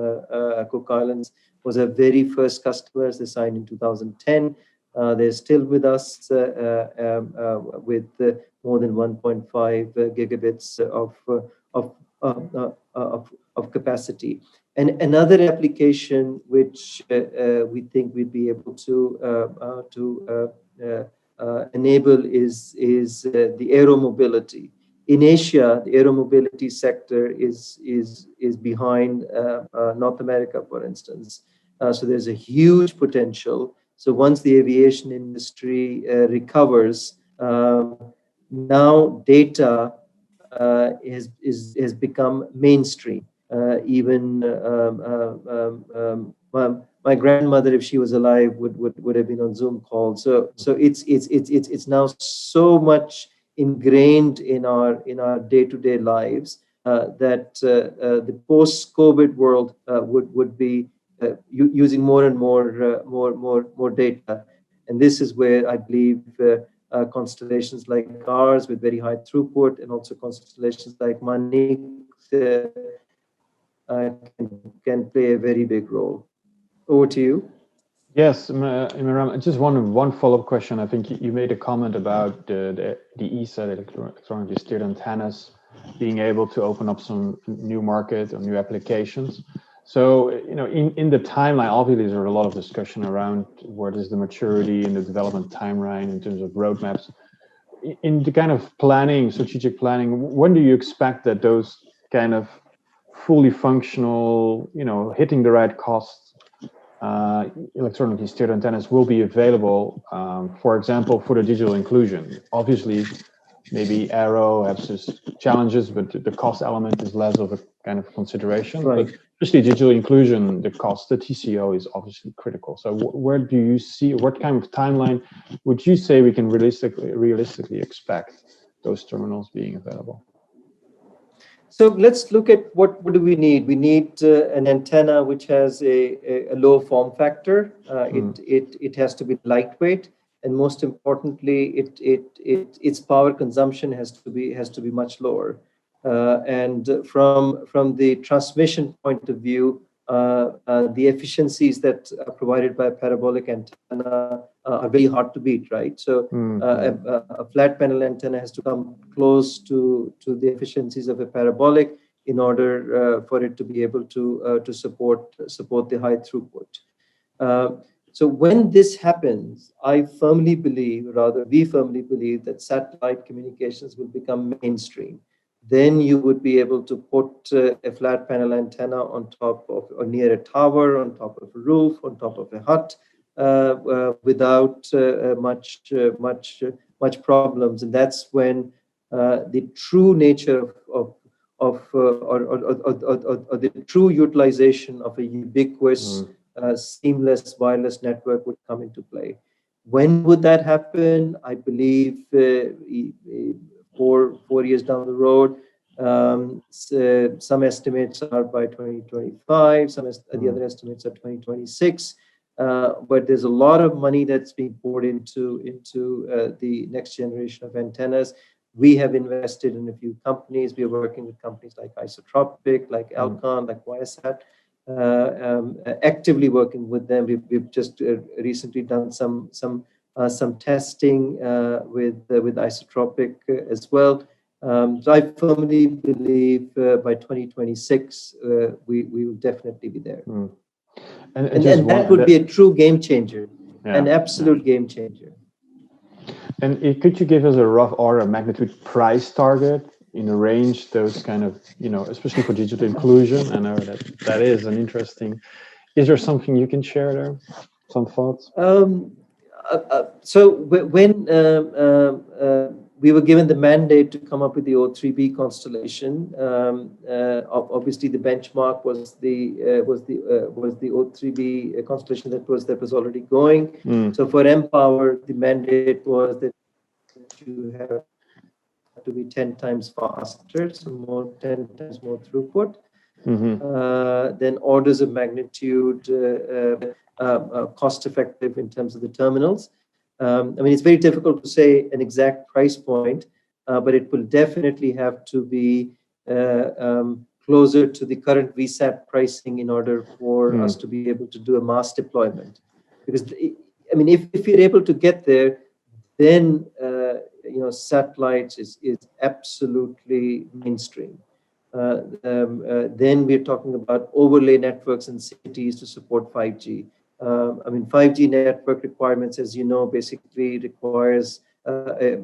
Cook Islands was our very first customers. They signed in 2010. They're still with us with more than 1.5 gigabits of capacity. And another application which we think we'd be able to enable is the aero mobility. In Asia, the aero mobility sector is behind North America, for instance. So there's a huge potential. So once the aviation industry recovers, now data has become mainstream. Even my grandmother, if she was alive, would have been on Zoom calls. So it's now so much ingrained in our day-to-day lives that the post-COVID world would be using more and more data. And this is where I believe constellations like ours with very high throughput, and also constellations like Malik can play a very big role. Over to you. Yes, Imran, just one follow-up question. I think you made a comment about the ESA, the electronically steered antennas, being able to open up some new market or new applications. So, you know, in the timeline, obviously there's a lot of discussion around what is the maturity and the development timeline in terms of roadmaps. In the kind of planning, strategic planning, when do you expect that those kind of fully functional, you know, hitting the right costs, electronically steered antennas will be available, for example, for the digital inclusion? Obviously, maybe aero has its challenges, but the cost element is less of a kind of consideration. Right. But especially digital inclusion, the cost, the TCO is obviously critical. So where do you see, what kind of timeline would you say we can realistically expect those terminals being available? So let's look at what do we need. We need an antenna which has a low form factor. It has to be lightweight, and most importantly, its power consumption has to be much lower. And from the transmission point of view, the efficiencies that are provided by a parabolic antenna are very hard to beat, right? So a flat panel antenna has to come close to the efficiencies of a parabolic in order for it to be able to support the high throughput. So when this happens, I firmly believe, rather we firmly believe, that satellite communications will become mainstream. Then you would be able to put a flat panel antenna on top of, or near a tower, on top of a roof, on top of a hut, without much problems. And that's when the true nature of the true utilization of a ubiquitous, seamless wireless network would come into play. When would that happen? I believe 4 years down the road. Some estimates are by 2025. The other estimates are 2026. But there's a lot of money that's being poured into the next generation of antennas. We have invested in a few companies. We are working with companies like Isotropic, like Alcon, like Viasat, actively working with them. We've just recently done some testing with Isotropic as well. So I firmly believe by 2026 we will definitely be there. And that would be a true game changer, an absolute game changer. And could you give us a rough order of magnitude price target in a range, those kind of, especially for digital inclusion? I know that is an interesting, is there something you can share there? Some thoughts? So when we were given the mandate to come up with the O3b constellation, obviously the benchmark was the O3b constellation that was already going. So for Empower, the mandate was that you have to be 10 times faster, so 10 times more throughput. Then orders of magnitude cost effective in terms of the terminals. I mean, it's very difficult to say an exact price point, but it will definitely have to be closer to the current VSAT pricing in order for us to be able to do a mass deployment. Because, I mean, if you're able to get there, then satellites is absolutely mainstream. Then we're talking about overlay networks in cities to support 5G. I mean, 5G network requirements, as you know, basically requires a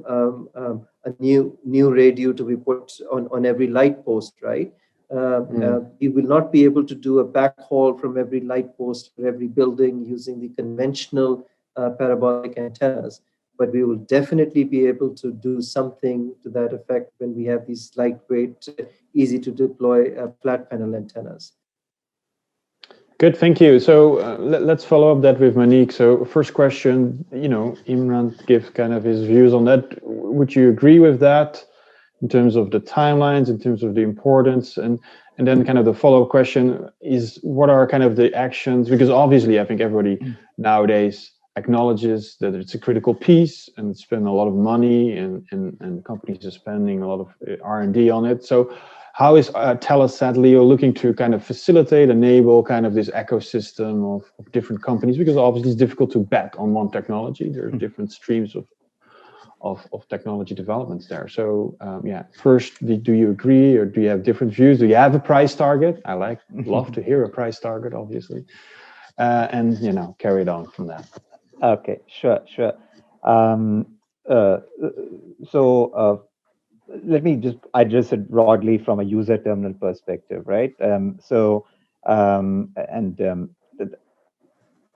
new radio to be put on every light post, right? You will not be able to do a backhaul from every light post for every building using the conventional parabolic antennas. But we will definitely be able to do something to that effect when we have these lightweight, easy to deploy flat panel antennas. Good, thank you. So let's follow up that with Malik. So first question, Imran gives kind of his views on that. Would you agree with that in terms of the timelines, in terms of the importance? And then kind of the follow-up question is, what are kind of the actions? Because obviously I think everybody nowadays acknowledges that it's a critical piece and spend a lot of money and companies are spending a lot of R&D on it. So how is Telesat LEO looking to kind of facilitate, enable kind of this ecosystem of different companies? Because obviously it's difficult to bet on one technology. There are different streams of technology developments there. So first, do you agree or do you have different views? Do you have a price target? Love to hear a price target, obviously. And carry it on from that. Okay, sure. Let me just address it broadly from a user terminal perspective, right?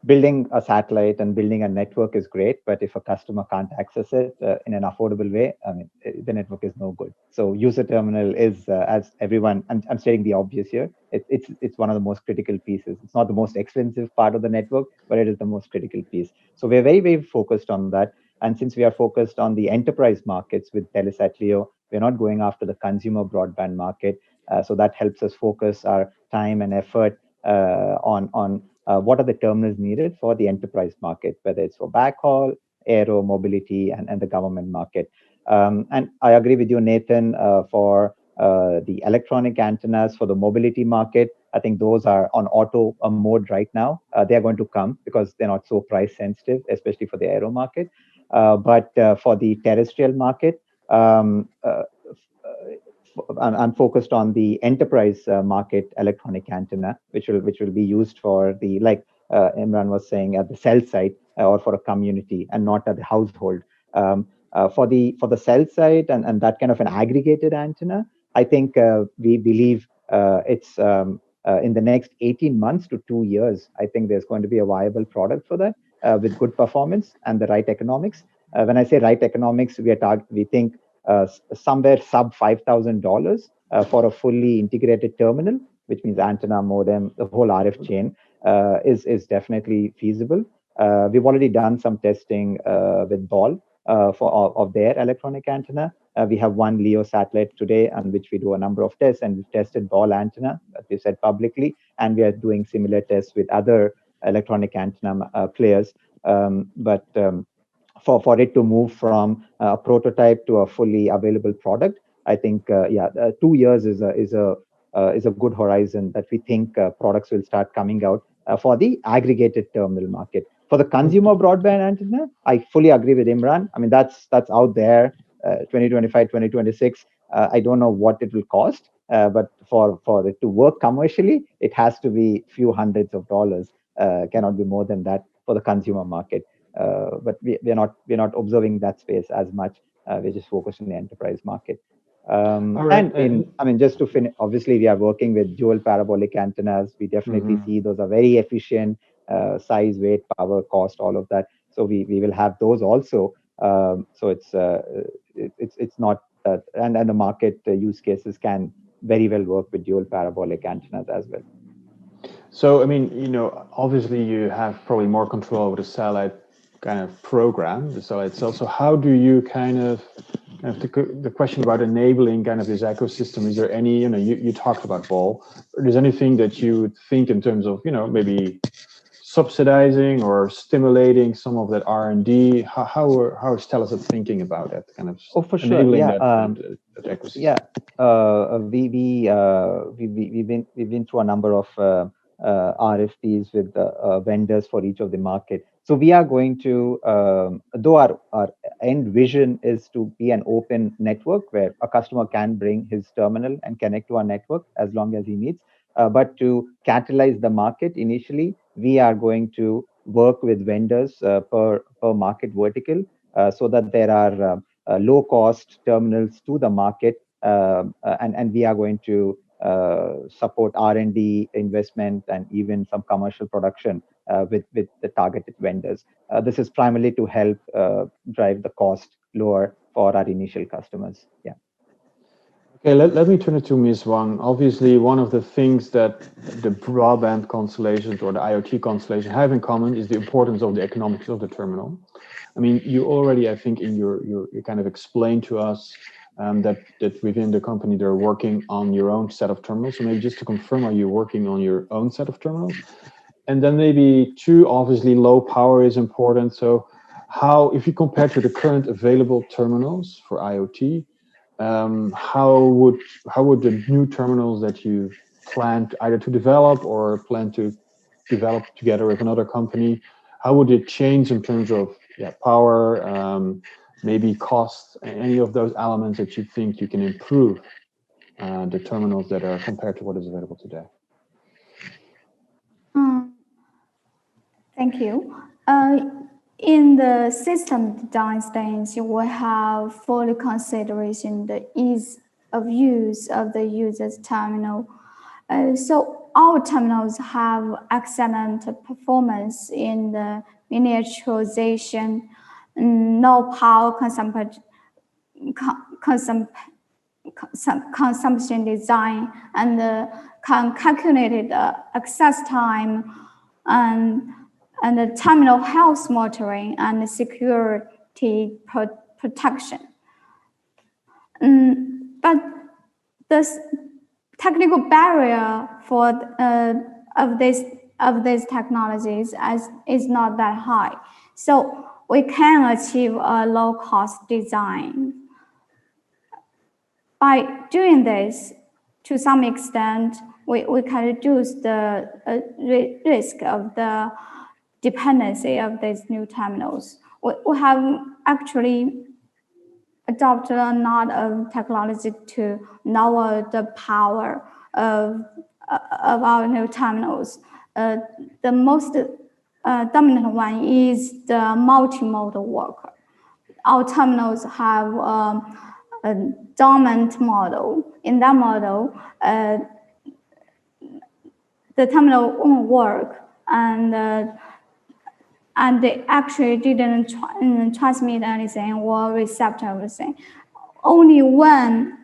Building a satellite and building a network is great, but if a customer can't access it in an affordable way, I mean, the network is no good. So user terminal is, as everyone, I'm stating the obvious here, it's one of the most critical pieces. It's not the most expensive part of the network, but it is the most critical piece. So we're very, very focused on that. And since we are focused on the enterprise markets with Telesat LEO, we're not going after the consumer broadband market. So that helps us focus our time and effort on what are the terminals needed for the enterprise market, whether it's for backhaul, aero, mobility, and the government market. And I agree with you, Nathan, for the electronic antennas for the mobility market. I think those are on auto mode right now. They are going to come because they're not so price sensitive, especially for the aero market. But for the terrestrial market, I'm focused on the enterprise market electronic antenna, which will be used for the, like Imran was saying, at the cell site or for a community, and not at the household. For the cell site and that kind of an aggregated antenna, I think we believe it's in the next 18 months to 2 years. I think there's going to be a viable product for that with good performance and the right economics. When I say right economics, we think somewhere sub $5,000 for a fully integrated terminal, which means antenna, modem, the whole RF chain, is definitely feasible. We've already done some testing with Ball of their electronic antenna. We have one LEO satellite today on which we do a number of tests, and we've tested Ball antenna, as we said publicly, and we are doing similar tests with other electronic antenna players. For it to move from a prototype to a fully available product, I think 2 years is a good horizon that we think products will start coming out for the aggregated terminal market. For the consumer broadband antenna, I fully agree with Imran. I mean, that's out there, 2025, 2026. I don't know what it will cost, but for it to work commercially, it has to be few hundreds of dollars. Cannot be more than that for the consumer market. But we're not observing that space as much. We're just focused on the enterprise market. Just to finish, obviously we are working with dual parabolic antennas. We definitely see those are very efficient, size, weight, power, cost, all of that. So we will have those also. So it's not that, and the market use cases can very well work with dual parabolic antennas as well. So, I mean, obviously you have probably more control over the satellite kind of program, the satellite itself. So how do you kind of the question about enabling kind of this ecosystem? Is there any, you talked about Ball, or is there anything that you would think in terms of, maybe subsidizing or stimulating some of that R&D? How is Telesat thinking about that kind of for sure, enabling that ecosystem? We've been through a number of RFPs with vendors for each of the market. So we are going to, though our end vision is to be an open network where a customer can bring his terminal and connect to our network as long as he needs. But to catalyze the market initially, we are going to work with vendors per market vertical so that there are low-cost terminals to the market, and we are going to support R&D investment and even some commercial production with the targeted vendors. This is primarily to help drive the cost lower for our initial customers. Yeah. Okay, let me turn it to Ms. Wang. Obviously, one of the things that the broadband constellations or the IoT constellation have in common is the importance of the economics of the terminal. I mean, you already, I think, in you kind of explained to us that within the company they're working on your own set of terminals. So maybe just to confirm, are you working on your own set of terminals? And then maybe two, obviously low power is important. So how, if you compare to the current available terminals for IoT, how would the new terminals that you plan either to develop or plan to develop together with another company, how would it change in terms of power, maybe cost, any of those elements that you think you can improve the terminals that are compared to what is available today? Thank you. In the system design stage, you will have fully consideration the ease of use of the user's terminal. So our terminals have excellent performance in the miniaturization, no power consumption design, and calculated access time, and the terminal health monitoring and security protection. But the technical barrier for of these technologies is not that high, so we can achieve a low-cost design. By doing this, to some extent, we can reduce the risk of the dependency of these new terminals. We have actually adopted a lot of technology to lower the power of our new terminals. The most dominant one is the multimodal worker. Our terminals have a dominant model. In that model, the terminal won't work, and they actually didn't transmit anything or accept everything. Only when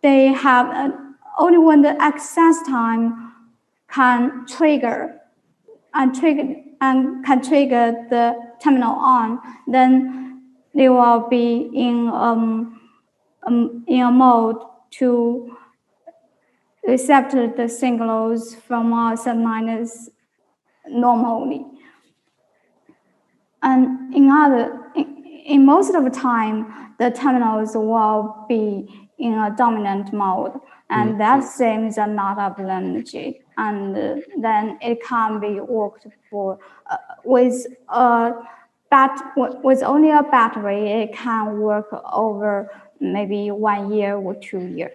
they have, only when the access time can trigger and can trigger the terminal on, then they will be in a mode to accept the signals from our subminers normally. And in most of the time, the terminals will be in a dominant mode, and that saves a lot of energy. And then it can be worked for with only a battery. It can work over maybe 1 year or 2 years.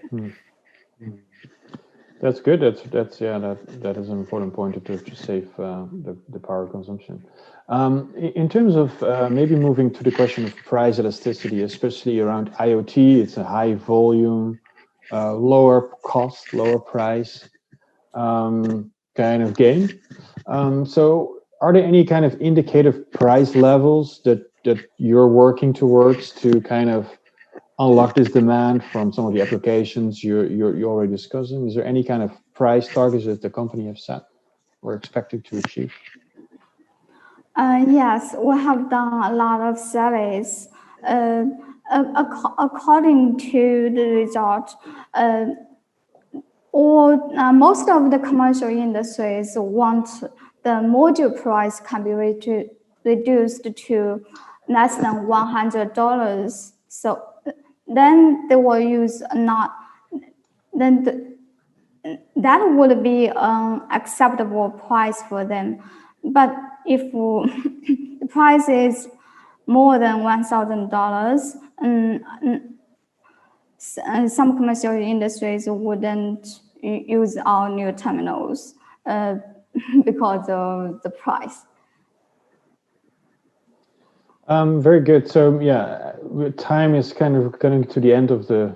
That's good. That is an important point to save the power consumption. In terms of maybe moving to the question of price elasticity, especially around IoT, it's a high volume, lower cost, lower price kind of game. So are there any kind of indicative price levels that you're working towards to kind of unlock this demand from some of the applications you're already discussing? Is there any kind of price targets that the company have set or expected to achieve? Yes, we have done a lot of surveys. According to the result, most of the commercial industries want the module price can be reduced to less than $100. So then they will use that would be an acceptable price for them. But if the price is more than $1,000, some commercial industries wouldn't use our new terminals because of the price. Very good. So yeah, time is kind of getting to the end of the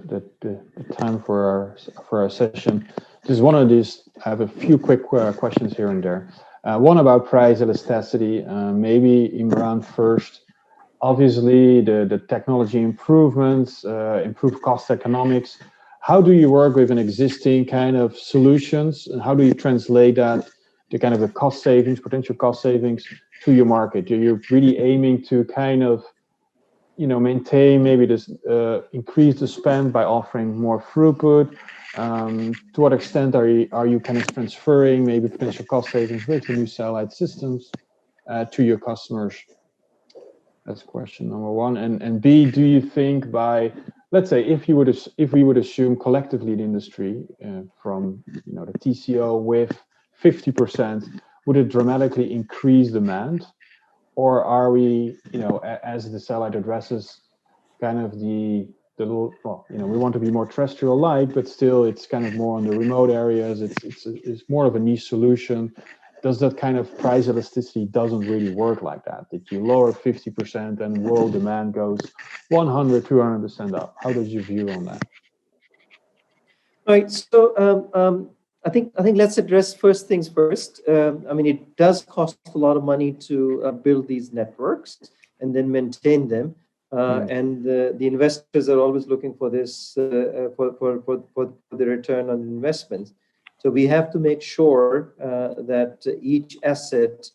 time for our session. Just one of these, I have a few quick questions here and there. One about price elasticity. Maybe Imran first. Obviously, the technology improvements, improved cost economics. How do you work with an existing kind of solutions, and how do you translate that to kind of the cost savings, potential cost savings to your market? Are you really aiming to kind of, maintain maybe this, increase the spend by offering more throughput? To what extent are you kind of transferring maybe potential cost savings with the new satellite systems to your customers? That's question number one. And B, do you think by, let's say, if we would assume collectively the industry from the TCO with 50%, would it dramatically increase demand, or are we, as the satellite addresses kind of the little, we want to be more terrestrial light, but still it's kind of more on the remote areas. It's more of a niche solution. Does that kind of price elasticity doesn't really work like that? That you lower 50% and world demand goes 100, 200% up. How does your view on that? Right. So I think let's address first things first. I mean, it does cost a lot of money to build these networks and then maintain them. And the investors are always looking for this for the return on investment. So we have to make sure that each asset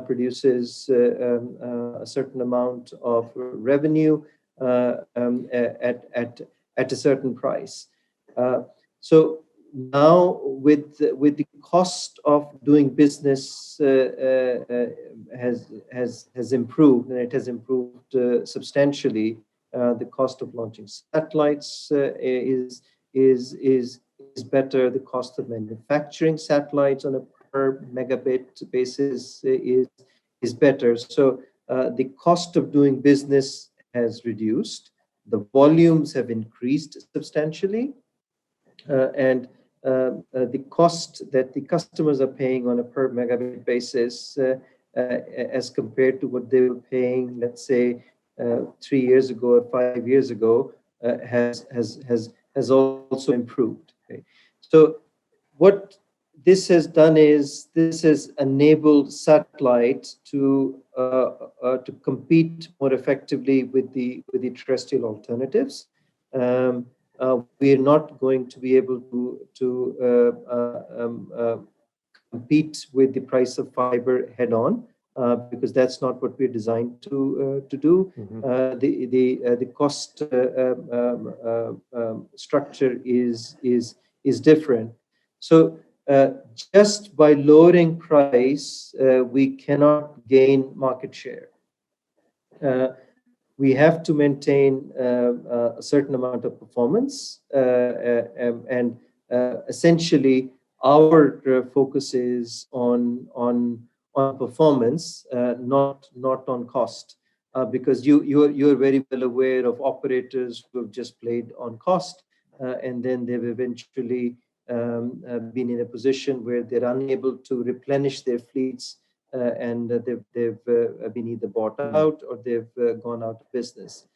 produces a certain amount of revenue at a certain price. So now with the cost of doing business has improved, and it has improved substantially. The cost of launching satellites is better. The cost of manufacturing satellites on a per megabit basis is better. So the cost of doing business has reduced, the volumes have increased substantially, and the cost that the customers are paying on a per megabit basis as compared to what they were paying, let's say, 3 years ago or 5 years ago, has also improved. Okay? So what this has done is this has enabled satellite to compete more effectively with the terrestrial alternatives. We are not going to be able to compete with the price of fiber head on, because that's not what we're designed to do. The cost structure is different. So just by lowering price, we cannot gain market share. We have to maintain a certain amount of performance, and essentially our focus is on performance, not on cost, because you're very well aware of operators who have just played on cost, and then they've eventually been in a position where they're unable to replenish their fleets, and they've been either bought out or they've gone out of business.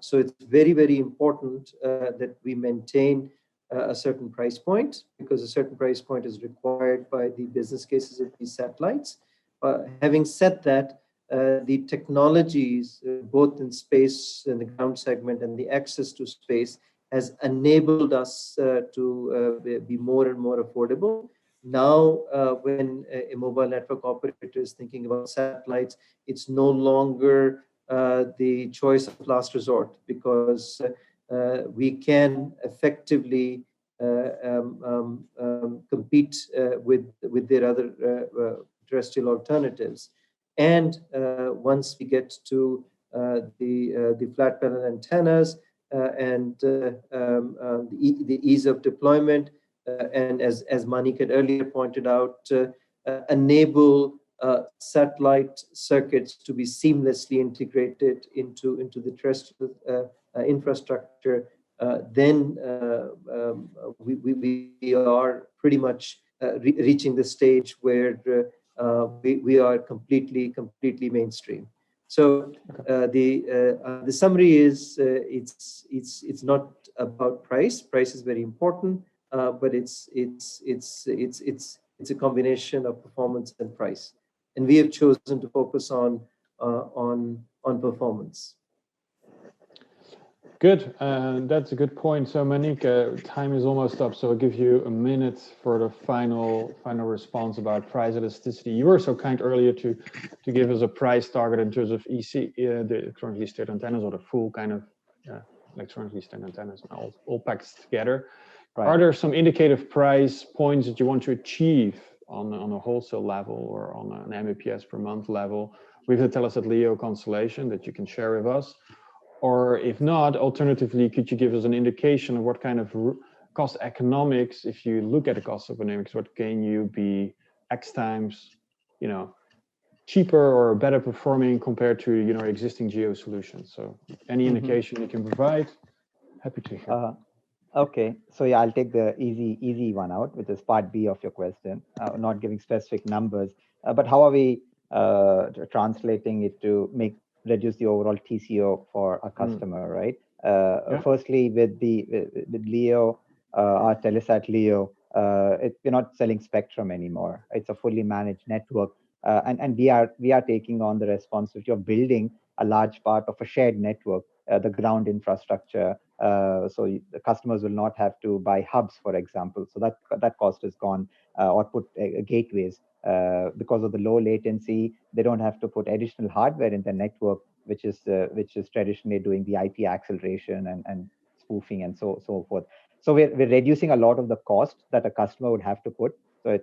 So it's very, very important that we maintain a certain price point, because a certain price point is required by the business cases of these satellites. Having said that, the technologies, both in space and the ground segment and the access to space, has enabled us to be more and more affordable. Now, when a mobile network operator is thinking about satellites, it's no longer the choice of last resort, because we can effectively compete with their other terrestrial alternatives. And once we get to the flat panel antennas and the ease of deployment, and as Manik had earlier pointed out, enable satellite circuits to be seamlessly integrated into the terrestrial infrastructure, then we are pretty much reaching the stage where we are completely mainstream. So the summary is it's not about price. Price is very important, but it's a combination of performance and price, and we have chosen to focus on performance. Good, that's a good point. So Manik, time is almost up, so I'll give you a minute for the final response about price elasticity. You were so kind earlier to give us a price target in terms of EC, the electronically steered antennas, or the full kind of electronically steered antennas, all packed together. Right. Are there some indicative price points that you want to achieve on a wholesale level or on an Mbps per month level with the Telesat LEO constellation that you can share with us? Or if not, alternatively, could you give us an indication of what kind of cost economics, if you look at the cost economics, what can you be X times, cheaper or better performing compared to existing geo solutions? So any indication you can provide, happy to hear. Okay, so yeah, I'll take the easy one out, which is part B of your question, not giving specific numbers, but how are we translating it to reduce the overall TCO for a customer, right? Firstly, with LEO, our Telesat LEO, we're not selling spectrum anymore. It's a fully managed network, and we are taking on the responsibility of building a large part of a shared network, the ground infrastructure. So the customers will not have to buy hubs, for example. So that cost is gone, or put gateways. Because of the low latency, they don't have to put additional hardware in the network, which is traditionally doing the IP acceleration and spoofing and so forth. So we're reducing a lot of the cost that a customer would have to put.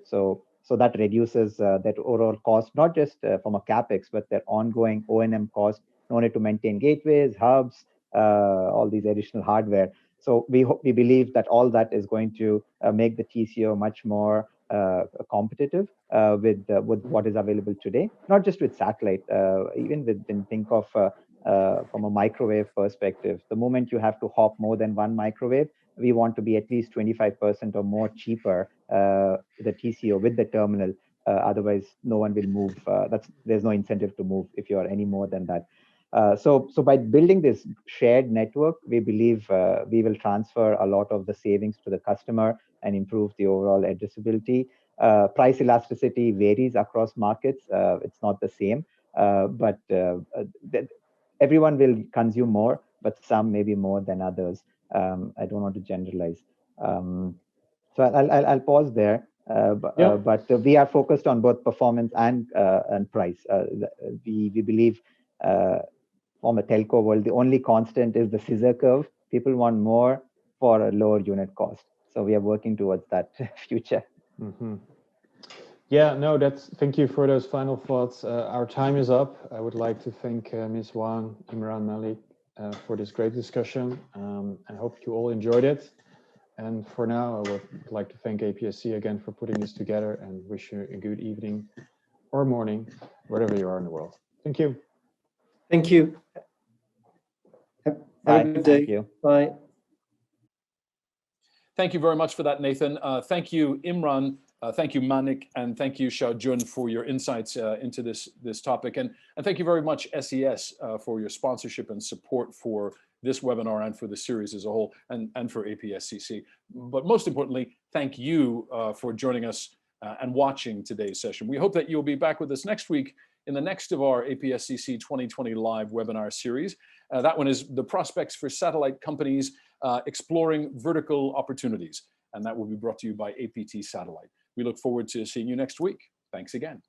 So that reduces that overall cost, not just from a capex, but their ongoing O&M cost in order to maintain gateways, hubs, all these additional hardware. So we believe that all that is going to make the TCO much more competitive with what is available today. Not just with satellite, even think of from a microwave perspective. The moment you have to hop more than one microwave, we want to be at least 25% or more cheaper, the TCO with the terminal. Otherwise, no one will move. There's no incentive to move if you are any more than that. So by building this shared network, we believe we will transfer a lot of the savings to the customer and improve the overall addressability. Price elasticity varies across markets. It's not the same, but everyone will consume more, but some maybe more than others. I don't want to generalize. So I'll pause there. But we are focused on both performance and price. We believe from a telco world, the only constant is the scissor curve. People want more for a lower unit cost. So we are working towards that future. Mm-hmm. Yeah, no, thank you for those final thoughts. Our time is up. I would like to thank Ms. Wang, Imran Malik for this great discussion. I hope you all enjoyed it. And for now, I would like to thank APSC again for putting this together and wish you a good evening or morning, wherever you are in the world. Thank you. Thank you. Have a good day. Thank you. Bye. Thank you very much for that, Nathan. Thank you, Imran. Thank you, Manik, and thank you, Xiaojun, for your insights into this topic. And thank you very much, SES, for your sponsorship and support for this webinar and for the series as a whole, and for APSCC. But most importantly, thank you for joining us and watching today's session. We hope that you'll be back with us next week in the next of our APSCC 2020 live webinar series. That one is the prospects for satellite companies exploring vertical opportunities. And that will be brought to you by APT Satellite. We look forward to seeing you next week. Thanks again.